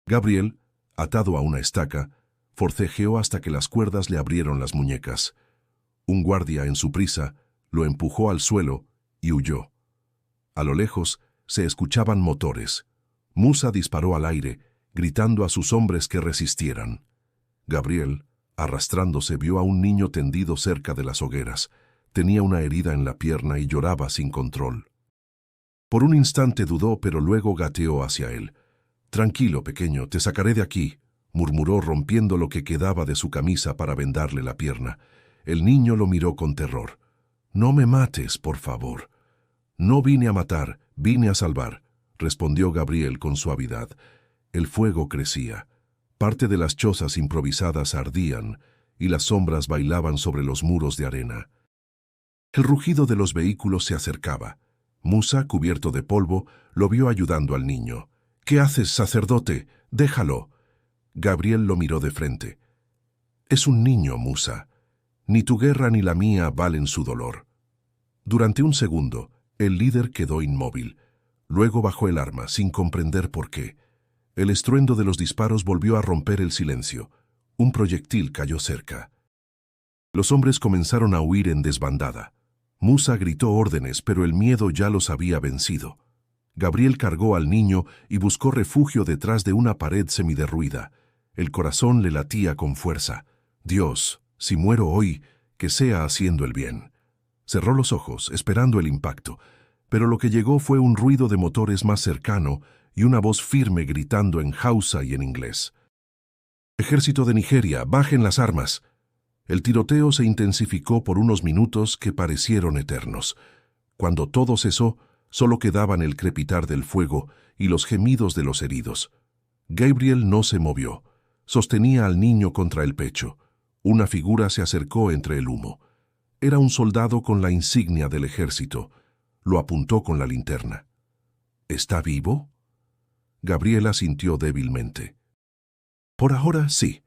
Gabriel, atado a una estaca, forcejeó hasta que las cuerdas le abrieron las muñecas. Un guardia, en su prisa, lo empujó al suelo y huyó. A lo lejos se escuchaban motores. Musa disparó al aire, gritando a sus hombres que resistieran. Gabriel, arrastrándose, vio a un niño tendido cerca de las hogueras. Tenía una herida en la pierna y lloraba sin control. Por un instante dudó, pero luego gateó hacia él. «Tranquilo, pequeño, te sacaré de aquí», murmuró rompiendo lo que quedaba de su camisa para vendarle la pierna. El niño lo miró con terror. «No me mates, por favor». «No vine a matar, vine a salvar», respondió Gabriel con suavidad. El fuego crecía. Parte de las chozas improvisadas ardían y las sombras bailaban sobre los muros de arena. El rugido de los vehículos se acercaba. Musa, cubierto de polvo, lo vio ayudando al niño. «¿Qué haces, sacerdote? Déjalo». Gabriel lo miró de frente. «Es un niño, Musa. Ni tu guerra ni la mía valen su dolor». Durante un segundo, el líder quedó inmóvil. Luego bajó el arma, sin comprender por qué. El estruendo de los disparos volvió a romper el silencio. Un proyectil cayó cerca. Los hombres comenzaron a huir en desbandada. Musa gritó órdenes, pero el miedo ya los había vencido. Gabriel cargó al niño y buscó refugio detrás de una pared semiderruida. El corazón le latía con fuerza. «Dios, si muero hoy, que sea haciendo el bien». Cerró los ojos, esperando el impacto, pero lo que llegó fue un ruido de motores más cercano y una voz firme gritando en Hausa y en inglés. «Ejército de Nigeria, bajen las armas». El tiroteo se intensificó por unos minutos que parecieron eternos. Cuando todo cesó, solo quedaban el crepitar del fuego y los gemidos de los heridos. Gabriel no se movió. Sostenía al niño contra el pecho. Una figura se acercó entre el humo. Era un soldado con la insignia del ejército. Lo apuntó con la linterna. «¿Está vivo?» Gabriel asintió débilmente. «Por ahora sí».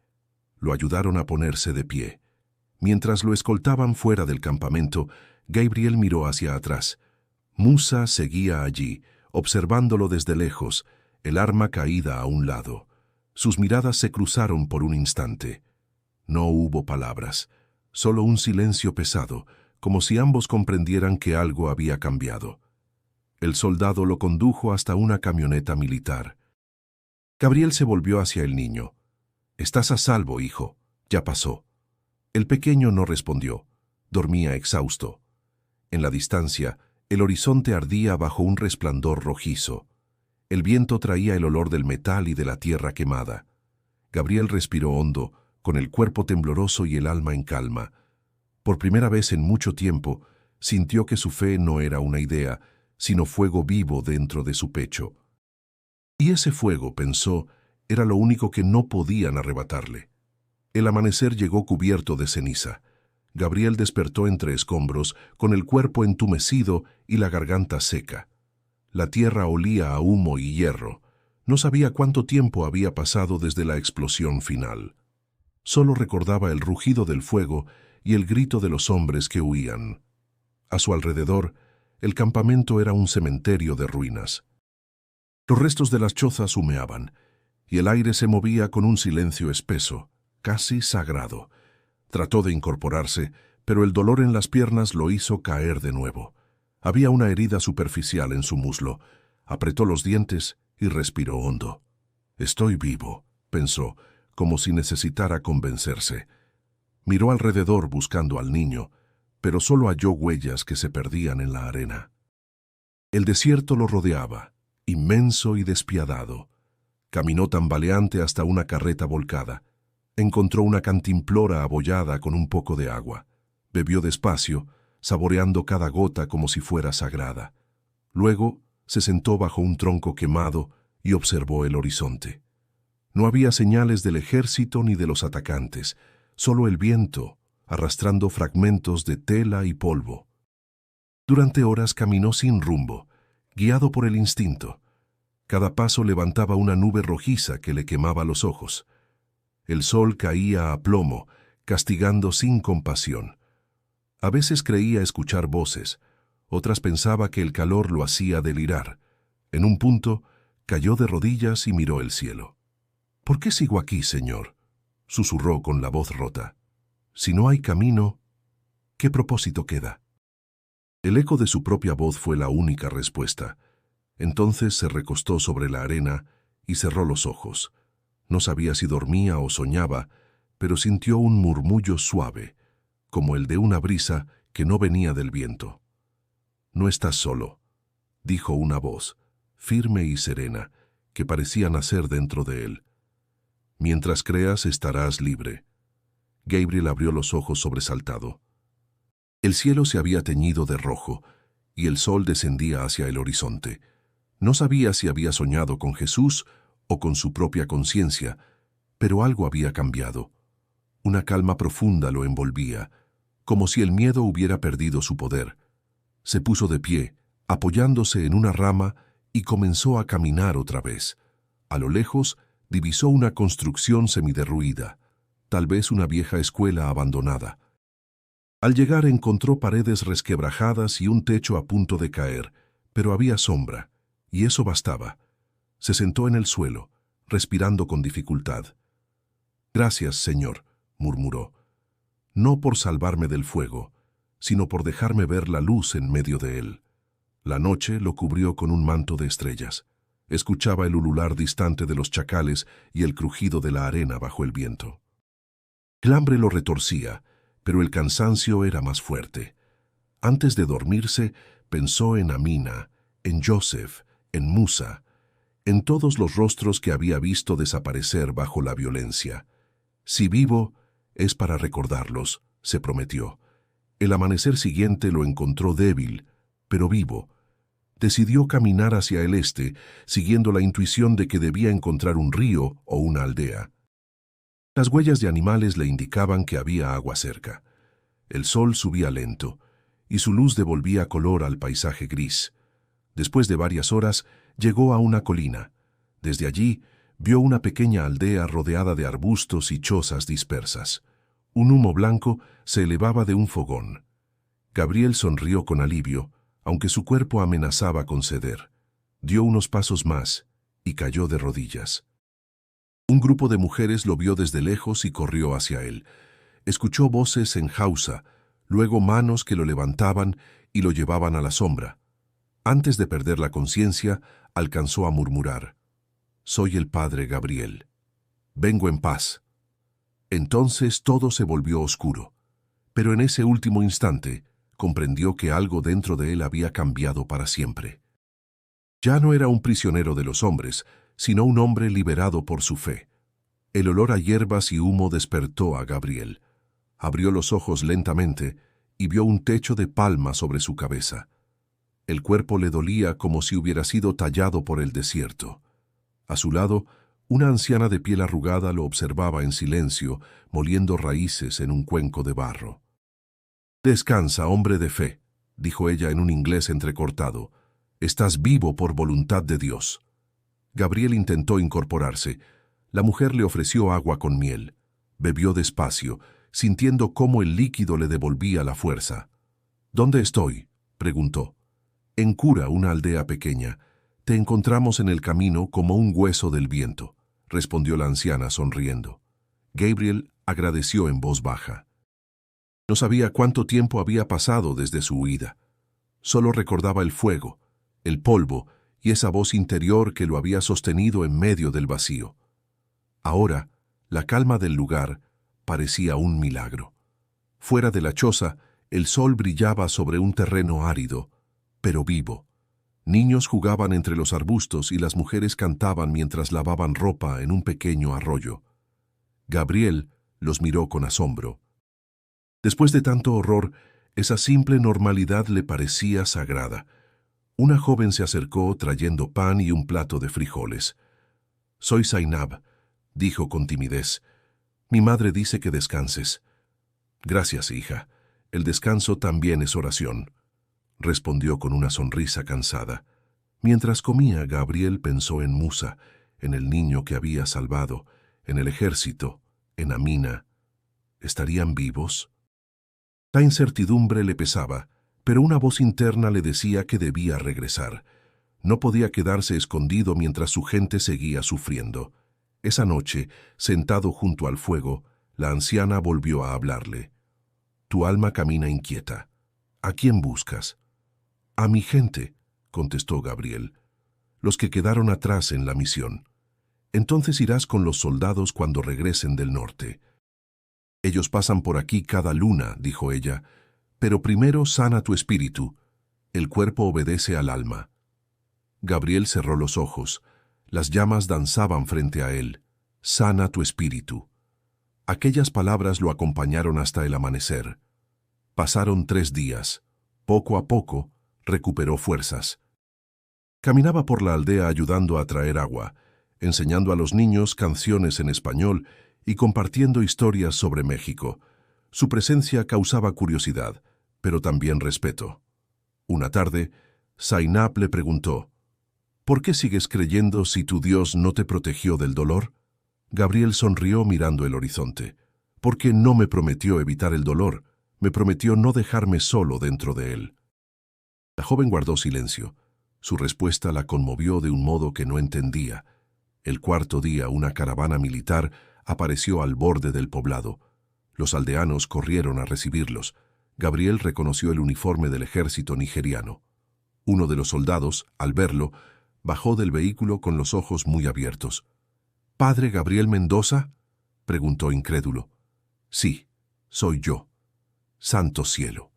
Lo ayudaron a ponerse de pie. Mientras lo escoltaban fuera del campamento, Gabriel miró hacia atrás. Musa seguía allí, observándolo desde lejos, el arma caída a un lado. Sus miradas se cruzaron por un instante. No hubo palabras, solo un silencio pesado, como si ambos comprendieran que algo había cambiado. El soldado lo condujo hasta una camioneta militar. Gabriel se volvió hacia el niño. «Estás a salvo, hijo. Ya pasó». El pequeño no respondió. Dormía exhausto. En la distancia, el horizonte ardía bajo un resplandor rojizo. El viento traía el olor del metal y de la tierra quemada. Gabriel respiró hondo, con el cuerpo tembloroso y el alma en calma. Por primera vez en mucho tiempo, sintió que su fe no era una idea, sino fuego vivo dentro de su pecho. Y ese fuego, pensó, era lo único que no podían arrebatarle. El amanecer llegó cubierto de ceniza. Gabriel despertó entre escombros, con el cuerpo entumecido y la garganta seca. La tierra olía a humo y hierro. No sabía cuánto tiempo había pasado desde la explosión final. Solo recordaba el rugido del fuego y el grito de los hombres que huían. A su alrededor, el campamento era un cementerio de ruinas. Los restos de las chozas humeaban, y el aire se movía con un silencio espeso, casi sagrado. Trató de incorporarse, pero el dolor en las piernas lo hizo caer de nuevo. Había una herida superficial en su muslo. Apretó los dientes y respiró hondo. «Estoy vivo», pensó, como si necesitara convencerse. Miró alrededor buscando al niño, pero solo halló huellas que se perdían en la arena. El desierto lo rodeaba, inmenso y despiadado. Caminó tambaleante hasta una carreta volcada. Encontró una cantimplora abollada con un poco de agua. Bebió despacio, saboreando cada gota como si fuera sagrada. Luego se sentó bajo un tronco quemado y observó el horizonte. No había señales del ejército ni de los atacantes, solo el viento, arrastrando fragmentos de tela y polvo. Durante horas caminó sin rumbo, guiado por el instinto. Cada paso levantaba una nube rojiza que le quemaba los ojos. El sol caía a plomo, castigando sin compasión. A veces creía escuchar voces, otras pensaba que el calor lo hacía delirar. En un punto, cayó de rodillas y miró el cielo. «¿Por qué sigo aquí, Señor?», susurró con la voz rota. «Si no hay camino, ¿qué propósito queda?». El eco de su propia voz fue la única respuesta. Entonces se recostó sobre la arena y cerró los ojos. No sabía si dormía o soñaba, pero sintió un murmullo suave, como el de una brisa que no venía del viento. «No estás solo», dijo una voz, firme y serena, que parecía nacer dentro de él. Mientras creas, estarás libre. Gabriel abrió los ojos sobresaltado. El cielo se había teñido de rojo, y el sol descendía hacia el horizonte. No sabía si había soñado con Jesús o con su propia conciencia, pero algo había cambiado. Una calma profunda lo envolvía, como si el miedo hubiera perdido su poder. Se puso de pie, apoyándose en una rama, y comenzó a caminar otra vez. A lo lejos, divisó una construcción semiderruida, tal vez una vieja escuela abandonada. Al llegar encontró paredes resquebrajadas y un techo a punto de caer, pero había sombra, y eso bastaba. Se sentó en el suelo, respirando con dificultad. «Gracias, Señor», murmuró, «no por salvarme del fuego, sino por dejarme ver la luz en medio de él». La noche lo cubrió con un manto de estrellas. Escuchaba el ulular distante de los chacales y el crujido de la arena bajo el viento. El hambre lo retorcía, pero el cansancio era más fuerte. Antes de dormirse, pensó en Amina, en Joseph, en Musa, en todos los rostros que había visto desaparecer bajo la violencia. Si vivo, es para recordarlos, se prometió. El amanecer siguiente lo encontró débil, pero vivo. Decidió caminar hacia el este, siguiendo la intuición de que debía encontrar un río o una aldea. Las huellas de animales le indicaban que había agua cerca. El sol subía lento, y su luz devolvía color al paisaje gris. Después de varias horas, llegó a una colina. Desde allí, vio una pequeña aldea rodeada de arbustos y chozas dispersas. Un humo blanco se elevaba de un fogón. Gabriel sonrió con alivio, aunque su cuerpo amenazaba con ceder. Dio unos pasos más y cayó de rodillas. Un grupo de mujeres lo vio desde lejos y corrió hacia él. Escuchó voces en Hausa, luego manos que lo levantaban y lo llevaban a la sombra. Antes de perder la conciencia, alcanzó a murmurar: «Soy el padre Gabriel. Vengo en paz». Entonces todo se volvió oscuro. Pero en ese último instante, comprendió que algo dentro de él había cambiado para siempre. Ya no era un prisionero de los hombres, sino un hombre liberado por su fe. El olor a hierbas y humo despertó a Gabriel. Abrió los ojos lentamente y vio un techo de palma sobre su cabeza. El cuerpo le dolía como si hubiera sido tallado por el desierto. A su lado, una anciana de piel arrugada lo observaba en silencio, moliendo raíces en un cuenco de barro. «Descansa, hombre de fe», dijo ella en un inglés entrecortado. «Estás vivo por voluntad de Dios». Gabriel intentó incorporarse. La mujer le ofreció agua con miel. Bebió despacio, sintiendo cómo el líquido le devolvía la fuerza. «¿Dónde estoy?», preguntó. «En Cura, una aldea pequeña. Te encontramos en el camino como un hueso del viento», respondió la anciana sonriendo. Gabriel agradeció en voz baja. No sabía cuánto tiempo había pasado desde su huida. Solo recordaba el fuego, el polvo y esa voz interior que lo había sostenido en medio del vacío. Ahora, la calma del lugar parecía un milagro. Fuera de la choza, el sol brillaba sobre un terreno árido, pero vivo. Niños jugaban entre los arbustos y las mujeres cantaban mientras lavaban ropa en un pequeño arroyo. Gabriel los miró con asombro. Después de tanto horror, esa simple normalidad le parecía sagrada. Una joven se acercó trayendo pan y un plato de frijoles. «Soy Zainab», dijo con timidez. «Mi madre dice que descanses». «Gracias, hija. El descanso también es oración», respondió con una sonrisa cansada. Mientras comía, Gabriel pensó en Musa, en el niño que había salvado, en el ejército, en Amina. ¿Estarían vivos? La incertidumbre le pesaba, pero una voz interna le decía que debía regresar. No podía quedarse escondido mientras su gente seguía sufriendo. Esa noche, sentado junto al fuego, la anciana volvió a hablarle. «Tu alma camina inquieta. ¿A quién buscas?» «A mi gente», contestó Gabriel. «Los que quedaron atrás en la misión. Entonces irás con los soldados cuando regresen del norte». «Ellos pasan por aquí cada luna», dijo ella, «pero primero sana tu espíritu. El cuerpo obedece al alma». Gabriel cerró los ojos. Las llamas danzaban frente a él. sana tu espíritu. Aquellas palabras lo acompañaron hasta el amanecer. Pasaron 3 días. Poco a poco, recuperó fuerzas. Caminaba por la aldea ayudando a traer agua, enseñando a los niños canciones en español y compartiendo historias sobre México. Su presencia causaba curiosidad, pero también respeto. Una tarde, Zainab le preguntó, ¿por qué sigues creyendo si tu Dios no te protegió del dolor? Gabriel sonrió mirando el horizonte. Porque no me prometió evitar el dolor, me prometió no dejarme solo dentro de él. La joven guardó silencio. Su respuesta la conmovió de un modo que no entendía. El 4.º día, una caravana militar apareció al borde del poblado. Los aldeanos corrieron a recibirlos. Gabriel reconoció el uniforme del ejército nigeriano. Uno de los soldados, al verlo, bajó del vehículo con los ojos muy abiertos. «¿Padre Gabriel Mendoza?», preguntó incrédulo. «Sí, soy yo. Santo cielo».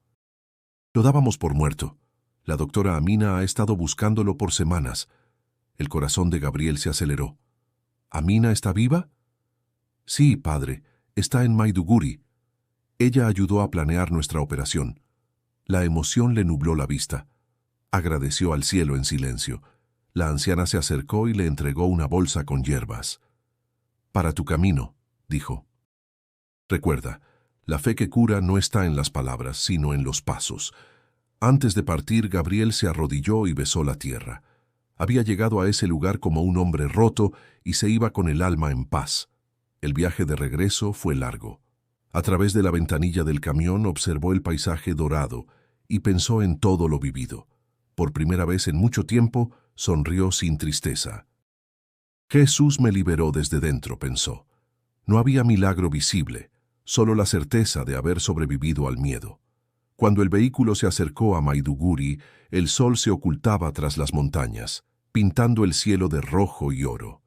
Lo dábamos por muerto. La doctora Amina ha estado buscándolo por semanas. El corazón de Gabriel se aceleró. ¿Amina está viva? Sí, padre, está en Maiduguri. Ella ayudó a planear nuestra operación. La emoción le nubló la vista. Agradeció al cielo en silencio. La anciana se acercó y le entregó una bolsa con hierbas. «Para tu camino», dijo. Recuerda, la fe que cura no está en las palabras, sino en los pasos. Antes de partir, Gabriel se arrodilló y besó la tierra. Había llegado a ese lugar como un hombre roto y se iba con el alma en paz. El viaje de regreso fue largo. A través de la ventanilla del camión observó el paisaje dorado y pensó en todo lo vivido. Por primera vez en mucho tiempo, sonrió sin tristeza. Jesús me liberó desde dentro, pensó. No había milagro visible, solo la certeza de haber sobrevivido al miedo. Cuando el vehículo se acercó a Maiduguri, el sol se ocultaba tras las montañas, pintando el cielo de rojo y oro.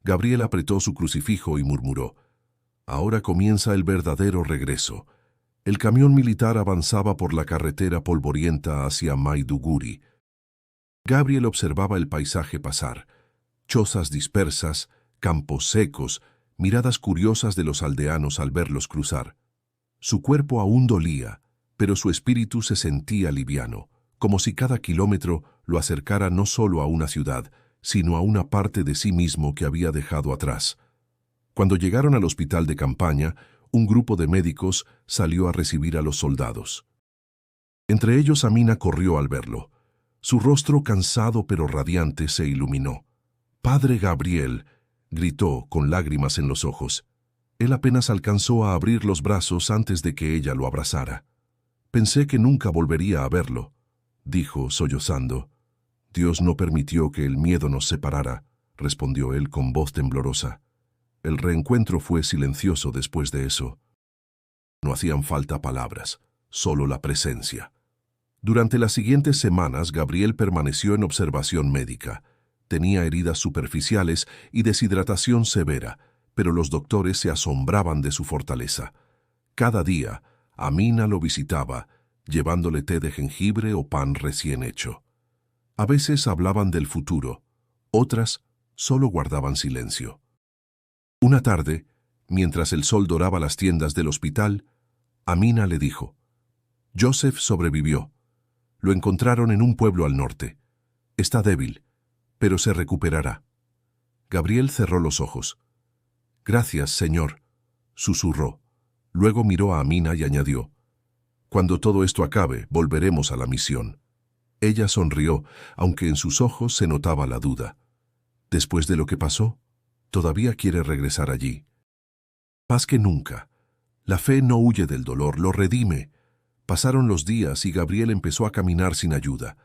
Gabriel apretó su crucifijo y murmuró, «Ahora comienza el verdadero regreso». El camión militar avanzaba por la carretera polvorienta hacia Maiduguri. Gabriel observaba el paisaje pasar, chozas dispersas, campos secos, miradas curiosas de los aldeanos al verlos cruzar. Su cuerpo aún dolía, pero su espíritu se sentía liviano, como si cada kilómetro lo acercara no solo a una ciudad, sino a una parte de sí mismo que había dejado atrás. Cuando llegaron al hospital de campaña, un grupo de médicos salió a recibir a los soldados. Entre ellos Amina corrió al verlo. Su rostro cansado pero radiante se iluminó. «Padre Gabriel», gritó con lágrimas en los ojos. Él apenas alcanzó a abrir los brazos antes de que ella lo abrazara. «Pensé que nunca volvería a verlo», dijo sollozando. «Dios no permitió que el miedo nos separara», respondió él con voz temblorosa. El reencuentro fue silencioso después de eso. No hacían falta palabras, solo la presencia. Durante las siguientes semanas, Gabriel permaneció en observación médica. Tenía heridas superficiales y deshidratación severa, pero los doctores se asombraban de su fortaleza. Cada día, Amina lo visitaba, llevándole té de jengibre o pan recién hecho. A veces hablaban del futuro, otras solo guardaban silencio. Una tarde, mientras el sol doraba las tiendas del hospital, Amina le dijo, «Joseph sobrevivió. Lo encontraron en un pueblo al norte. Está débil, pero se recuperará». Gabriel cerró los ojos. «Gracias, Señor», susurró. Luego miró a Amina y añadió, «Cuando todo esto acabe, volveremos a la misión». Ella sonrió, aunque en sus ojos se notaba la duda. Después de lo que pasó, todavía quiere regresar allí. Más que nunca. La fe no huye del dolor, lo redime. Pasaron los días y Gabriel empezó a caminar sin ayuda.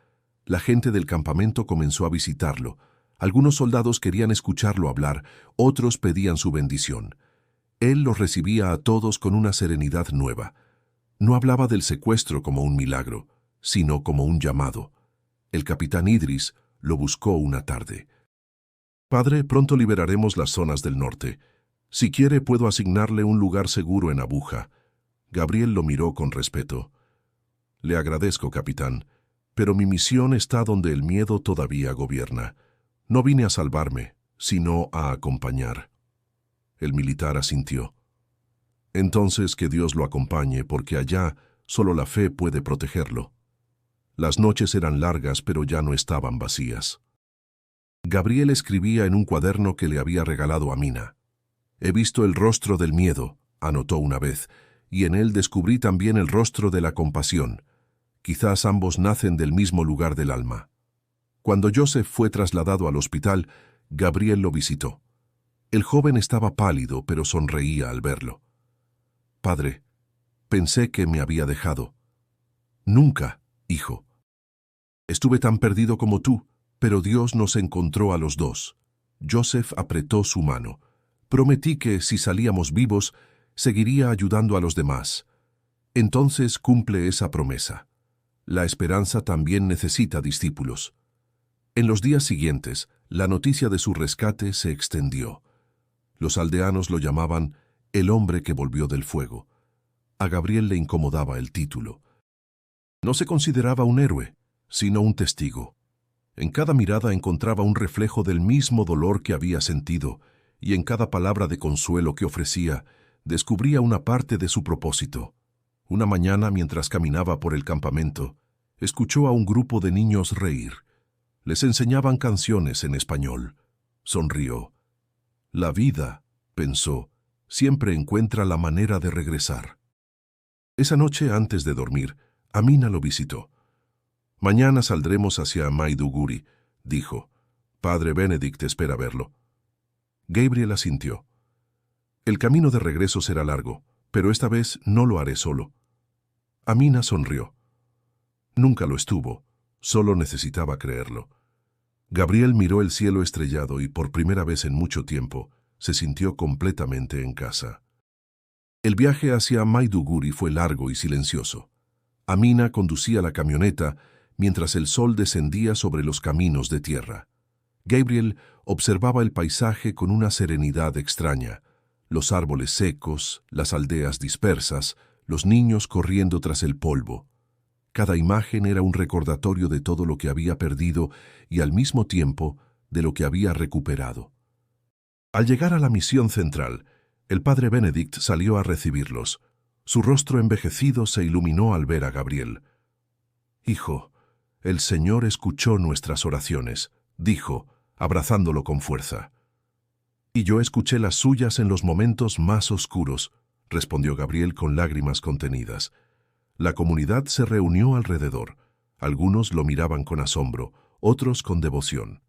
La gente del campamento comenzó a visitarlo. Algunos soldados querían escucharlo hablar, otros pedían su bendición. Él los recibía a todos con una serenidad nueva. No hablaba del secuestro como un milagro, sino como un llamado. El capitán Idris lo buscó una tarde. «Padre, pronto liberaremos las zonas del norte. Si quiere, puedo asignarle un lugar seguro en Abuja». Gabriel lo miró con respeto. «Le agradezco, capitán, pero mi misión está donde el miedo todavía gobierna. No vine a salvarme, sino a acompañar». El militar asintió. Entonces que Dios lo acompañe, porque allá solo la fe puede protegerlo. Las noches eran largas, pero ya no estaban vacías. Gabriel escribía en un cuaderno que le había regalado Amina. He visto el rostro del miedo, anotó una vez, y en él descubrí también el rostro de la compasión. Quizás ambos nacen del mismo lugar del alma. Cuando Joseph fue trasladado al hospital, Gabriel lo visitó. El joven estaba pálido, pero sonreía al verlo. Padre, pensé que me había dejado. Nunca, hijo. Estuve tan perdido como tú, pero Dios nos encontró a los dos. Joseph apretó su mano. Prometí que, si salíamos vivos, seguiría ayudando a los demás. Entonces cumple esa promesa. La esperanza también necesita discípulos. En los días siguientes, la noticia de su rescate se extendió. Los aldeanos lo llamaban el hombre que volvió del fuego. A Gabriel le incomodaba el título. No se consideraba un héroe, sino un testigo. En cada mirada encontraba un reflejo del mismo dolor que había sentido, y en cada palabra de consuelo que ofrecía, descubría una parte de su propósito. Una mañana, mientras caminaba por el campamento, escuchó a un grupo de niños reír. Les enseñaban canciones en español. Sonrió. La vida, pensó, siempre encuentra la manera de regresar. Esa noche, antes de dormir, Amina lo visitó. Mañana saldremos hacia Maiduguri, dijo. Padre Benedict espera verlo. Gabriel asintió. El camino de regreso será largo, pero esta vez no lo haré solo. Amina sonrió. Nunca lo estuvo, solo necesitaba creerlo. Gabriel miró el cielo estrellado y por primera vez en mucho tiempo se sintió completamente en casa. El viaje hacia Maiduguri fue largo y silencioso. Amina conducía la camioneta mientras el sol descendía sobre los caminos de tierra. Gabriel observaba el paisaje con una serenidad extraña. Los árboles secos, las aldeas dispersas, los niños corriendo tras el polvo. Cada imagen era un recordatorio de todo lo que había perdido y al mismo tiempo de lo que había recuperado. Al llegar a la misión central, el padre Benedict salió a recibirlos. Su rostro envejecido se iluminó al ver a Gabriel. «Hijo, el Señor escuchó nuestras oraciones», dijo, abrazándolo con fuerza. «Y yo escuché las suyas en los momentos más oscuros», respondió Gabriel con lágrimas contenidas. La comunidad se reunió alrededor. Algunos lo miraban con asombro, otros con devoción.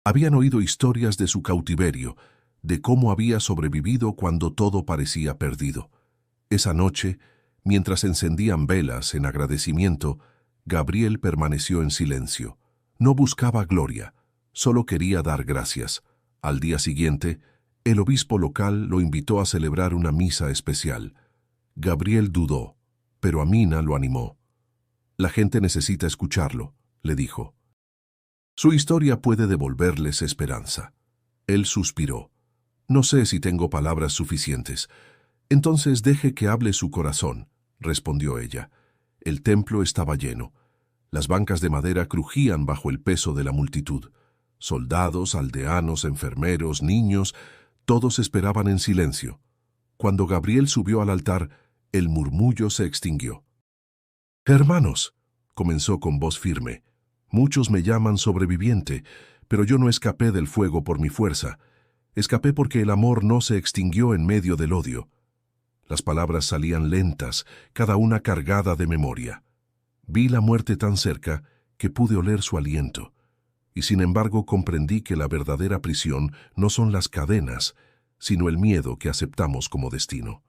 Habían oído historias de su cautiverio, de cómo había sobrevivido cuando todo parecía perdido. Esa noche, mientras encendían velas en agradecimiento, Gabriel permaneció en silencio. No buscaba gloria, solo quería dar gracias. Al día siguiente, el obispo local lo invitó a celebrar una misa especial. Gabriel dudó, pero Amina lo animó. «La gente necesita escucharlo», le dijo. «Su historia puede devolverles esperanza». Él suspiró. «No sé si tengo palabras suficientes». «Entonces deje que hable su corazón», respondió ella. El templo estaba lleno. Las bancas de madera crujían bajo el peso de la multitud. Soldados, aldeanos, enfermeros, niños, todos esperaban en silencio. Cuando Gabriel subió al altar, el murmullo se extinguió. «Hermanos», comenzó con voz firme, «muchos me llaman sobreviviente, pero yo no escapé del fuego por mi fuerza. Escapé porque el amor no se extinguió en medio del odio». Las palabras salían lentas, cada una cargada de memoria. Vi la muerte tan cerca que pude oler su aliento, y sin embargo comprendí que la verdadera prisión no son las cadenas, sino el miedo que aceptamos como destino.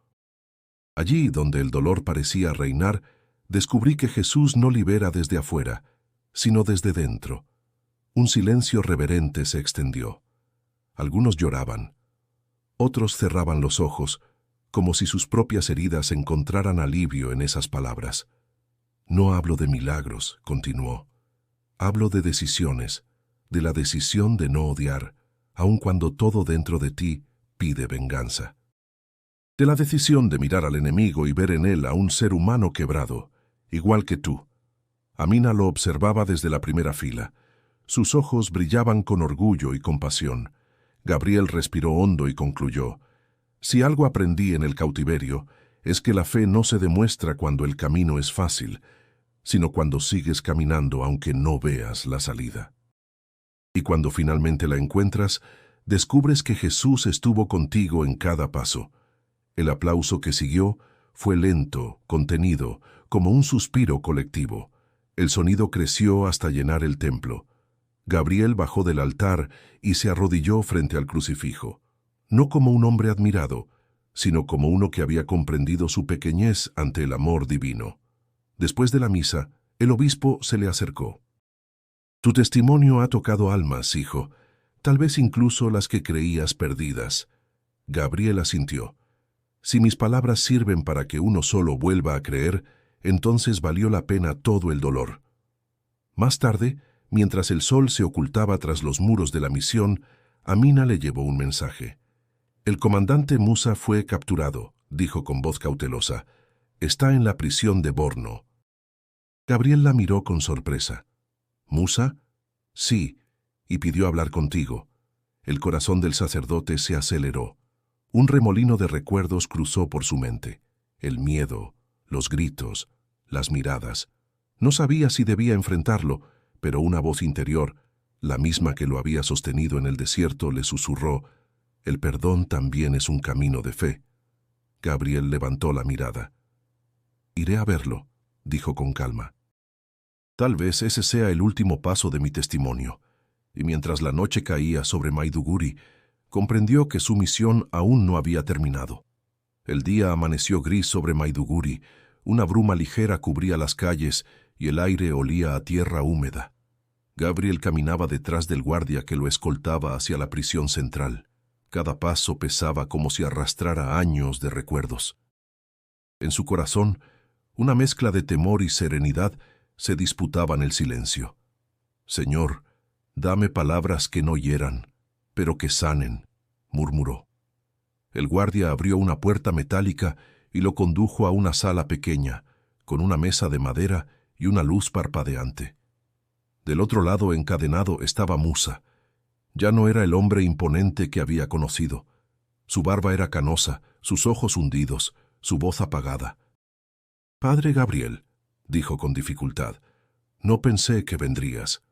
Allí, donde el dolor parecía reinar, descubrí que Jesús no libera desde afuera, sino desde dentro. Un silencio reverente se extendió. Algunos lloraban. Otros cerraban los ojos, como si sus propias heridas encontraran alivio en esas palabras. «No hablo de milagros», continuó. «Hablo de decisiones, de la decisión de no odiar, aun cuando todo dentro de ti pide venganza. De la decisión de mirar al enemigo y ver en él a un ser humano quebrado, igual que tú». Amina lo observaba desde la primera fila. Sus ojos brillaban con orgullo y compasión. Gabriel respiró hondo y concluyó: si algo aprendí en el cautiverio, es que la fe no se demuestra cuando el camino es fácil, sino cuando sigues caminando aunque no veas la salida. Y cuando finalmente la encuentras, descubres que Jesús estuvo contigo en cada paso. El aplauso que siguió fue lento, contenido, como un suspiro colectivo. El sonido creció hasta llenar el templo. Gabriel bajó del altar y se arrodilló frente al crucifijo, no como un hombre admirado, sino como uno que había comprendido su pequeñez ante el amor divino. Después de la misa, el obispo se le acercó. Tu testimonio ha tocado almas, hijo, tal vez incluso las que creías perdidas. Gabriel asintió. Si mis palabras sirven para que uno solo vuelva a creer, entonces valió la pena todo el dolor. Más tarde, mientras el sol se ocultaba tras los muros de la misión, Amina le llevó un mensaje. El comandante Musa fue capturado, dijo con voz cautelosa. Está en la prisión de Borno. Gabriel la miró con sorpresa. ¿Musa? Sí, y pidió hablar contigo. El corazón del sacerdote se aceleró. Un remolino de recuerdos cruzó por su mente. El miedo, los gritos, las miradas. No sabía si debía enfrentarlo, pero una voz interior, la misma que lo había sostenido en el desierto, le susurró: el perdón también es un camino de fe. Gabriel levantó la mirada. Iré a verlo, dijo con calma. Tal vez ese sea el último paso de mi testimonio. Y mientras la noche caía sobre Maiduguri, comprendió que su misión aún no había terminado. El día amaneció gris sobre Maiduguri, una bruma ligera cubría las calles y el aire olía a tierra húmeda. Gabriel caminaba detrás del guardia que lo escoltaba hacia la prisión central. Cada paso pesaba como si arrastrara años de recuerdos. En su corazón, una mezcla de temor y serenidad se disputaban el silencio. Señor, dame palabras que no hieran, pero que sanen, murmuró. El guardia abrió una puerta metálica y lo condujo a una sala pequeña, con una mesa de madera y una luz parpadeante. Del otro lado, encadenado, estaba Musa. Ya no era el hombre imponente que había conocido. Su barba era canosa, sus ojos hundidos, su voz apagada. «Padre Gabriel», dijo con dificultad, «no pensé que vendrías».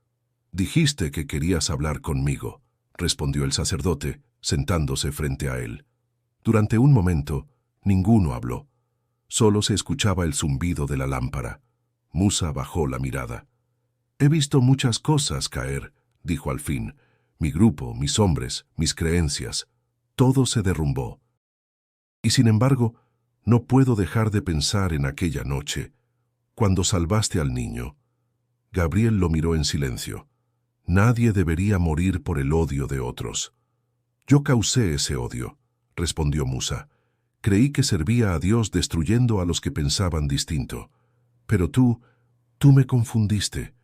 «Dijiste que querías hablar conmigo», respondió el sacerdote, sentándose frente a él. Durante un momento, ninguno habló. Solo se escuchaba el zumbido de la lámpara. Musa bajó la mirada. «He visto muchas cosas caer», dijo al fin. «Mi grupo, mis hombres, mis creencias. Todo se derrumbó. Y sin embargo, no puedo dejar de pensar en aquella noche, cuando salvaste al niño». Gabriel lo miró en silencio. «Nadie debería morir por el odio de otros». «Yo causé ese odio», respondió Musa. «Creí que servía a Dios destruyendo a los que pensaban distinto. Pero tú me confundiste.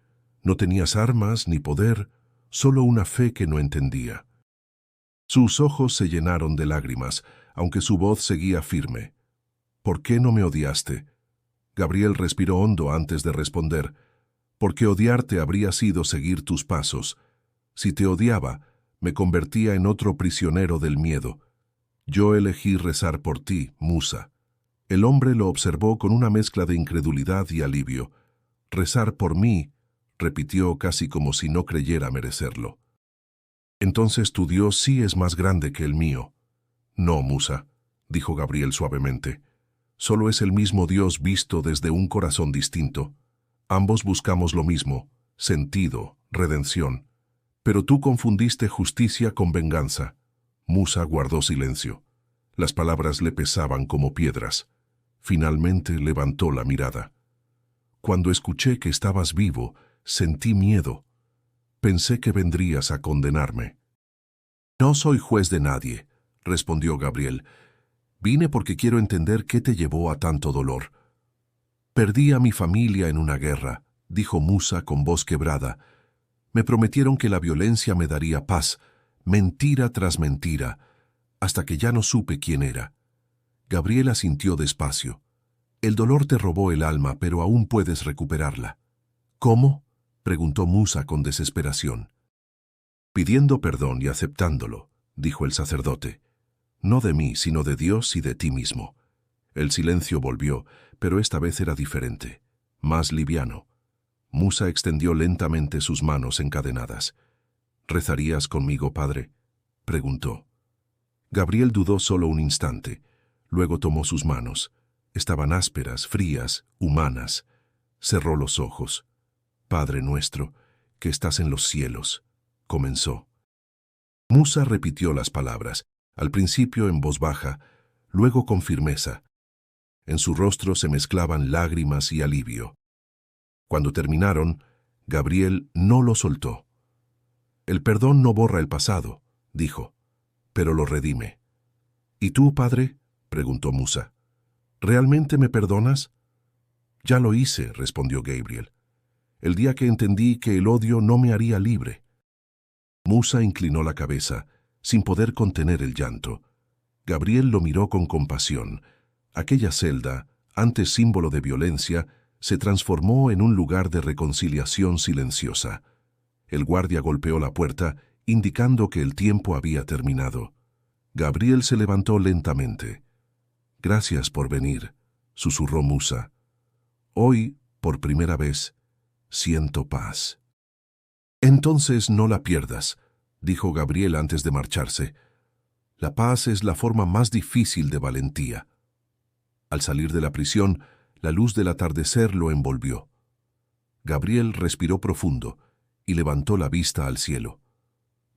No tenías armas ni poder, solo una fe que no entendía». Sus ojos se llenaron de lágrimas, aunque su voz seguía firme. «¿Por qué no me odiaste?» Gabriel respiró hondo antes de responder. «Porque odiarte habría sido seguir tus pasos. Si te odiaba, me convertía en otro prisionero del miedo. Yo elegí rezar por ti, Musa». El hombre lo observó con una mezcla de incredulidad y alivio. «Rezar por mí», repitió casi como si no creyera merecerlo. «Entonces tu Dios sí es más grande que el mío». «No, Musa», dijo Gabriel suavemente. «Solo es el mismo Dios visto desde un corazón distinto. Ambos buscamos lo mismo, sentido, redención. Pero tú confundiste justicia con venganza». Musa guardó silencio. Las palabras le pesaban como piedras. Finalmente levantó la mirada. «Cuando escuché que estabas vivo, sentí miedo. Pensé que vendrías a condenarme». «No soy juez de nadie», respondió Gabriel. «Vine porque quiero entender qué te llevó a tanto dolor». «Perdí a mi familia en una guerra», dijo Musa con voz quebrada. «Me prometieron que la violencia me daría paz, mentira tras mentira, hasta que ya no supe quién era». Gabriel asintió despacio. «El dolor te robó el alma, pero aún puedes recuperarla». «¿Cómo?», preguntó Musa con desesperación. «Pidiendo perdón y aceptándolo», dijo el sacerdote. No de mí, sino de Dios y de ti mismo. El silencio volvió, pero esta vez era diferente, más liviano. Musa extendió lentamente sus manos encadenadas. ¿Rezarías conmigo, padre?, preguntó. Gabriel dudó solo un instante. Luego tomó sus manos. Estaban ásperas, frías, humanas. Cerró los ojos. Padre nuestro, que estás en los cielos, comenzó. Musa repitió las palabras, al principio en voz baja, luego con firmeza. En su rostro se mezclaban lágrimas y alivio. Cuando terminaron, Gabriel no lo soltó. El perdón no borra el pasado, dijo, pero lo redime. ¿Y tú, padre?, preguntó Musa. ¿Realmente me perdonas? Ya lo hice, respondió Gabriel. El día que entendí que el odio no me haría libre. Musa inclinó la cabeza, sin poder contener el llanto. Gabriel lo miró con compasión. Aquella celda, antes símbolo de violencia, se transformó en un lugar de reconciliación silenciosa. El guardia golpeó la puerta, indicando que el tiempo había terminado. Gabriel se levantó lentamente. «Gracias por venir», susurró Musa. «Hoy, por primera vez, siento paz». «Entonces no la pierdas», dijo Gabriel antes de marcharse. «La paz es la forma más difícil de valentía». Al salir de la prisión, la luz del atardecer lo envolvió. Gabriel respiró profundo y levantó la vista al cielo.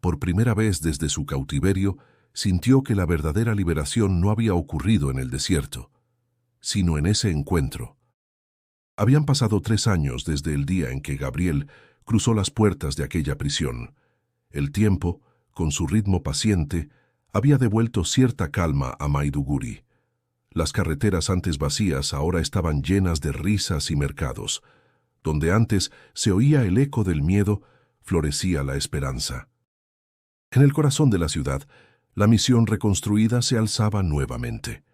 Por primera vez desde su cautiverio, sintió que la verdadera liberación no había ocurrido en el desierto, sino en ese encuentro. Habían pasado 3 años desde el día en que Gabriel cruzó las puertas de aquella prisión. El tiempo, con su ritmo paciente, había devuelto cierta calma a Maiduguri. Las carreteras antes vacías ahora estaban llenas de risas y mercados. Donde antes se oía el eco del miedo, florecía la esperanza. En el corazón de la ciudad, la misión reconstruida se alzaba nuevamente.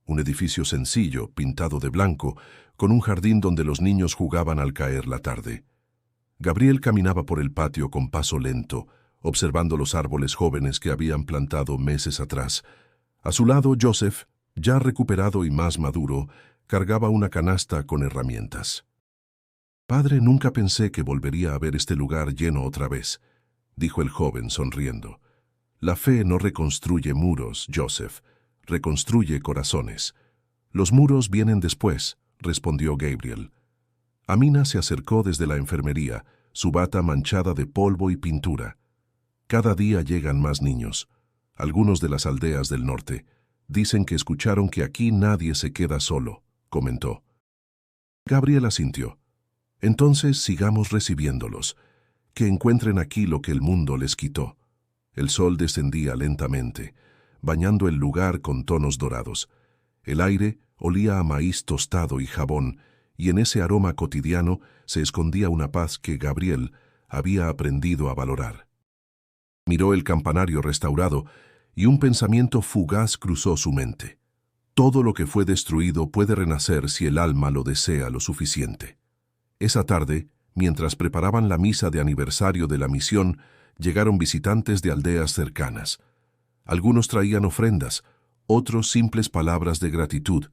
Un edificio sencillo, pintado de blanco, con un jardín donde los niños jugaban al caer la tarde. Gabriel caminaba por el patio con paso lento, observando los árboles jóvenes que habían plantado meses atrás. A su lado, Joseph, ya recuperado y más maduro, cargaba una canasta con herramientas. «Padre, nunca pensé que volvería a ver este lugar lleno otra vez», dijo el joven sonriendo. «La fe no reconstruye muros, Joseph, reconstruye corazones». «Los muros vienen después», respondió Gabriel. Amina se acercó desde la enfermería, su bata manchada de polvo y pintura. «Cada día llegan más niños, algunos de las aldeas del norte. Dicen que escucharon que aquí nadie se queda solo», comentó. Gabriel asintió. «Entonces sigamos recibiéndolos, que encuentren aquí lo que el mundo les quitó». El sol descendía lentamente, bañando el lugar con tonos dorados. El aire olía a maíz tostado y jabón, y en ese aroma cotidiano se escondía una paz que Gabriel había aprendido a valorar. Miró el campanario restaurado y un pensamiento fugaz cruzó su mente. Todo lo que fue destruido puede renacer si el alma lo desea lo suficiente. Esa tarde, mientras preparaban la misa de aniversario de la misión, llegaron visitantes de aldeas cercanas. Algunos traían ofrendas, otros simples palabras de gratitud.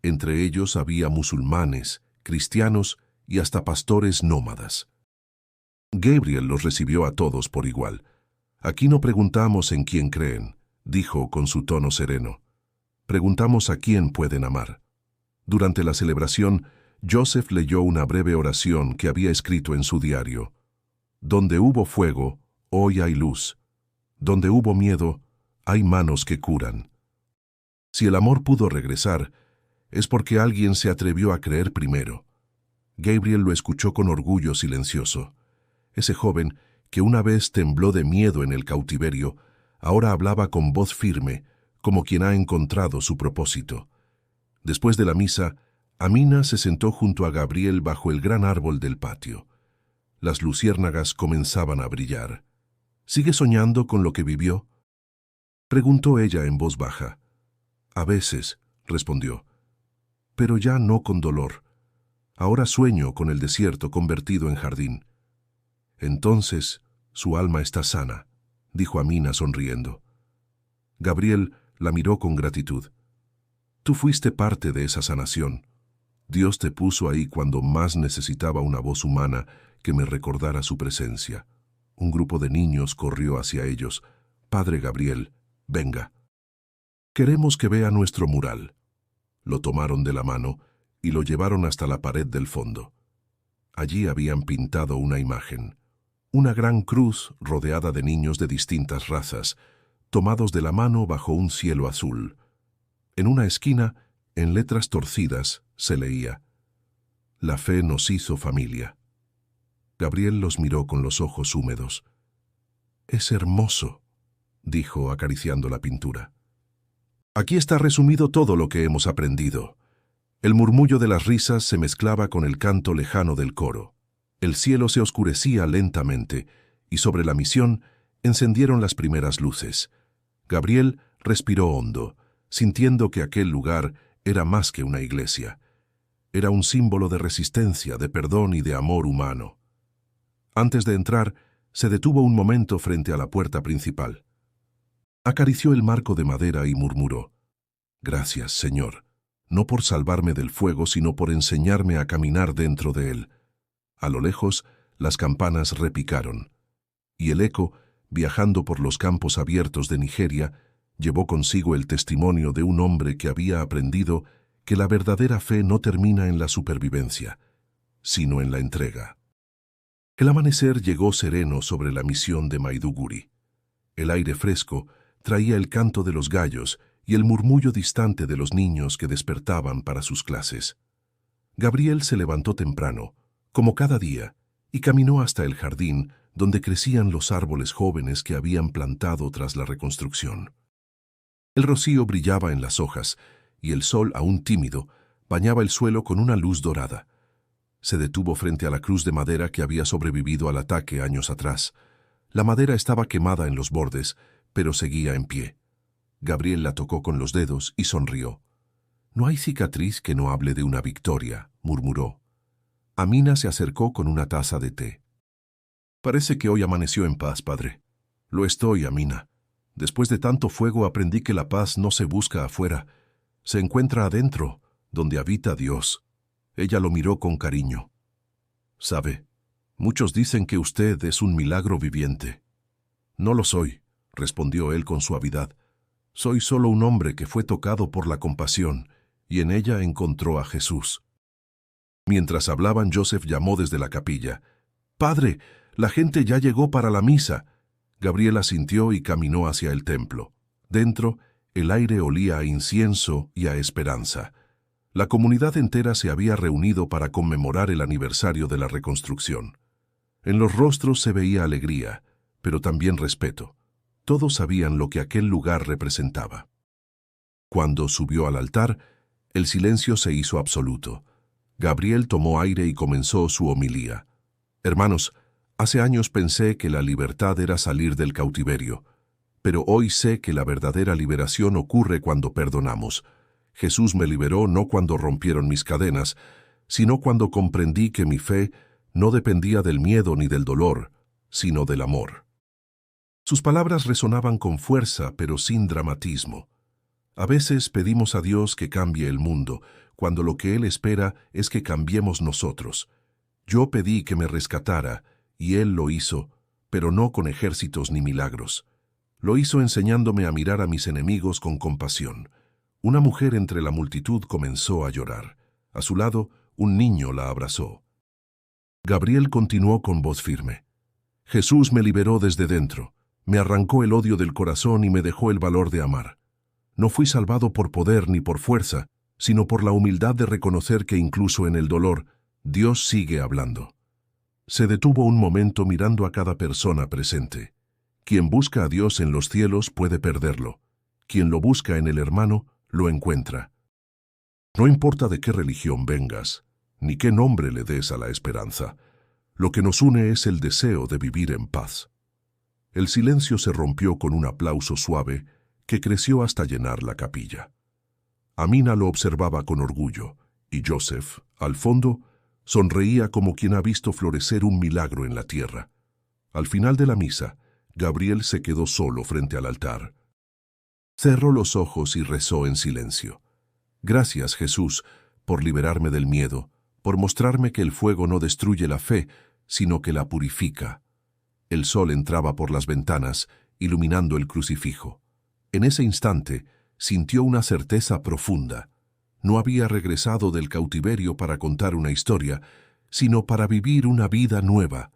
Entre ellos había musulmanes, cristianos y hasta pastores nómadas. Gabriel los recibió a todos por igual. «Aquí no preguntamos en quién creen», dijo con su tono sereno. «Preguntamos a quién pueden amar». Durante la celebración, Joseph leyó una breve oración que había escrito en su diario. «Donde hubo fuego, hoy hay luz. Donde hubo miedo, hay manos que curan». Si el amor pudo regresar, es porque alguien se atrevió a creer primero. Gabriel lo escuchó con orgullo silencioso. Ese joven, que una vez tembló de miedo en el cautiverio, ahora hablaba con voz firme, como quien ha encontrado su propósito. Después de la misa, Amina se sentó junto a Gabriel bajo el gran árbol del patio. Las luciérnagas comenzaban a brillar. «¿Sigue soñando con lo que vivió?», preguntó ella en voz baja. «A veces», respondió, «pero ya no con dolor. Ahora sueño con el desierto convertido en jardín». «Entonces, su alma está sana», dijo Amina sonriendo. Gabriel la miró con gratitud. Tú fuiste parte de esa sanación. Dios te puso ahí cuando más necesitaba una voz humana que me recordara su presencia. Un grupo de niños corrió hacia ellos. Padre Gabriel, venga. Queremos que vea nuestro mural. Lo tomaron de la mano y lo llevaron hasta la pared del fondo. Allí habían pintado una imagen. Una gran cruz rodeada de niños de distintas razas, tomados de la mano bajo un cielo azul. En una esquina, en letras torcidas, se leía: La fe nos hizo familia. Gabriel los miró con los ojos húmedos. Es hermoso, dijo acariciando la pintura. Aquí está resumido todo lo que hemos aprendido. El murmullo de las risas se mezclaba con el canto lejano del coro. El cielo se oscurecía lentamente, y sobre la misión encendieron las primeras luces. Gabriel respiró hondo, sintiendo que aquel lugar era más que una iglesia. Era un símbolo de resistencia, de perdón y de amor humano. Antes de entrar, se detuvo un momento frente a la puerta principal. Acarició el marco de madera y murmuró: Gracias, Señor, no por salvarme del fuego, sino por enseñarme a caminar dentro de él. A lo lejos, las campanas repicaron, y el eco, viajando por los campos abiertos de Nigeria, llevó consigo el testimonio de un hombre que había aprendido que la verdadera fe no termina en la supervivencia, sino en la entrega. El amanecer llegó sereno sobre la misión de Maiduguri. El aire fresco traía el canto de los gallos y el murmullo distante de los niños que despertaban para sus clases. Gabriel se levantó temprano, como cada día, y caminó hasta el jardín donde crecían los árboles jóvenes que habían plantado tras la reconstrucción. El rocío brillaba en las hojas, y el sol, aún tímido, bañaba el suelo con una luz dorada. Se detuvo frente a la cruz de madera que había sobrevivido al ataque años atrás. La madera estaba quemada en los bordes, pero seguía en pie. Gabriel la tocó con los dedos y sonrió. «No hay cicatriz que no hable de una victoria», murmuró. Amina se acercó con una taza de té. «Parece que hoy amaneció en paz, padre». «Lo estoy, Amina. Después de tanto fuego aprendí que la paz no se busca afuera, se encuentra adentro, donde habita Dios». Ella lo miró con cariño. «Sabe, muchos dicen que usted es un milagro viviente». «No lo soy», respondió él con suavidad. «Soy solo un hombre que fue tocado por la compasión, y en ella encontró a Jesús». Mientras hablaban, Joseph llamó desde la capilla: «Padre, la gente ya llegó para la misa». Gabriel asintió y caminó hacia el templo. Dentro, el aire olía a incienso y a esperanza. La comunidad entera se había reunido para conmemorar el aniversario de la reconstrucción. En los rostros se veía alegría, pero también respeto. Todos sabían lo que aquel lugar representaba. Cuando subió al altar, el silencio se hizo absoluto. Gabriel tomó aire y comenzó su homilía. «Hermanos, hace años pensé que la libertad era salir del cautiverio, pero hoy sé que la verdadera liberación ocurre cuando perdonamos. Jesús me liberó no cuando rompieron mis cadenas, sino cuando comprendí que mi fe no dependía del miedo ni del dolor, sino del amor». Sus palabras resonaban con fuerza, pero sin dramatismo. A veces pedimos a Dios que cambie el mundo, cuando lo que Él espera es que cambiemos nosotros. Yo pedí que me rescatara, y Él lo hizo, pero no con ejércitos ni milagros. Lo hizo enseñándome a mirar a mis enemigos con compasión. Una mujer entre la multitud comenzó a llorar. A su lado, un niño la abrazó. Gabriel continuó con voz firme: «Jesús me liberó desde dentro, me arrancó el odio del corazón y me dejó el valor de amar. No fui salvado por poder ni por fuerza, sino por la humildad de reconocer que incluso en el dolor, Dios sigue hablando». Se detuvo un momento mirando a cada persona presente. Quien busca a Dios en los cielos puede perderlo. Quien lo busca en el hermano, lo encuentra. No importa de qué religión vengas, ni qué nombre le des a la esperanza, lo que nos une es el deseo de vivir en paz. El silencio se rompió con un aplauso suave que creció hasta llenar la capilla. Amina lo observaba con orgullo, y Joseph, al fondo, sonreía como quien ha visto florecer un milagro en la tierra. Al final de la misa, Gabriel se quedó solo frente al altar. Cerró los ojos y rezó en silencio. Gracias, Jesús, por liberarme del miedo, por mostrarme que el fuego no destruye la fe, sino que la purifica. El sol entraba por las ventanas, iluminando el crucifijo. En ese instante, sintió una certeza profunda. No había regresado del cautiverio para contar una historia, sino para vivir una vida nueva.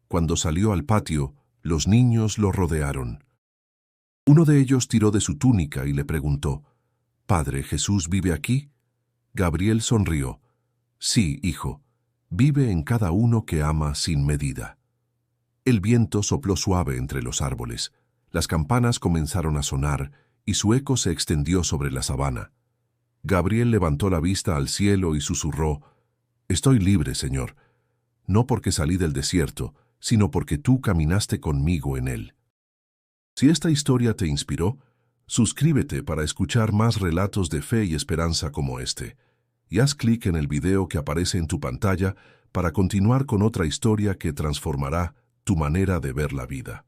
Cuando salió al patio, los niños lo rodearon. Uno de ellos tiró de su túnica y le preguntó, «Padre, ¿Jesús vive aquí?» Gabriel sonrió. «Sí, hijo, vive en cada uno que ama sin medida». El viento sopló suave entre los árboles. Las campanas comenzaron a sonar y su eco se extendió sobre la sabana. Gabriel levantó la vista al cielo y susurró, «Estoy libre, Señor, no porque salí del desierto, sino porque tú caminaste conmigo en él». Si esta historia te inspiró, suscríbete para escuchar más relatos de fe y esperanza como este, y haz clic en el video que aparece en tu pantalla para continuar con otra historia que transformará tu manera de ver la vida.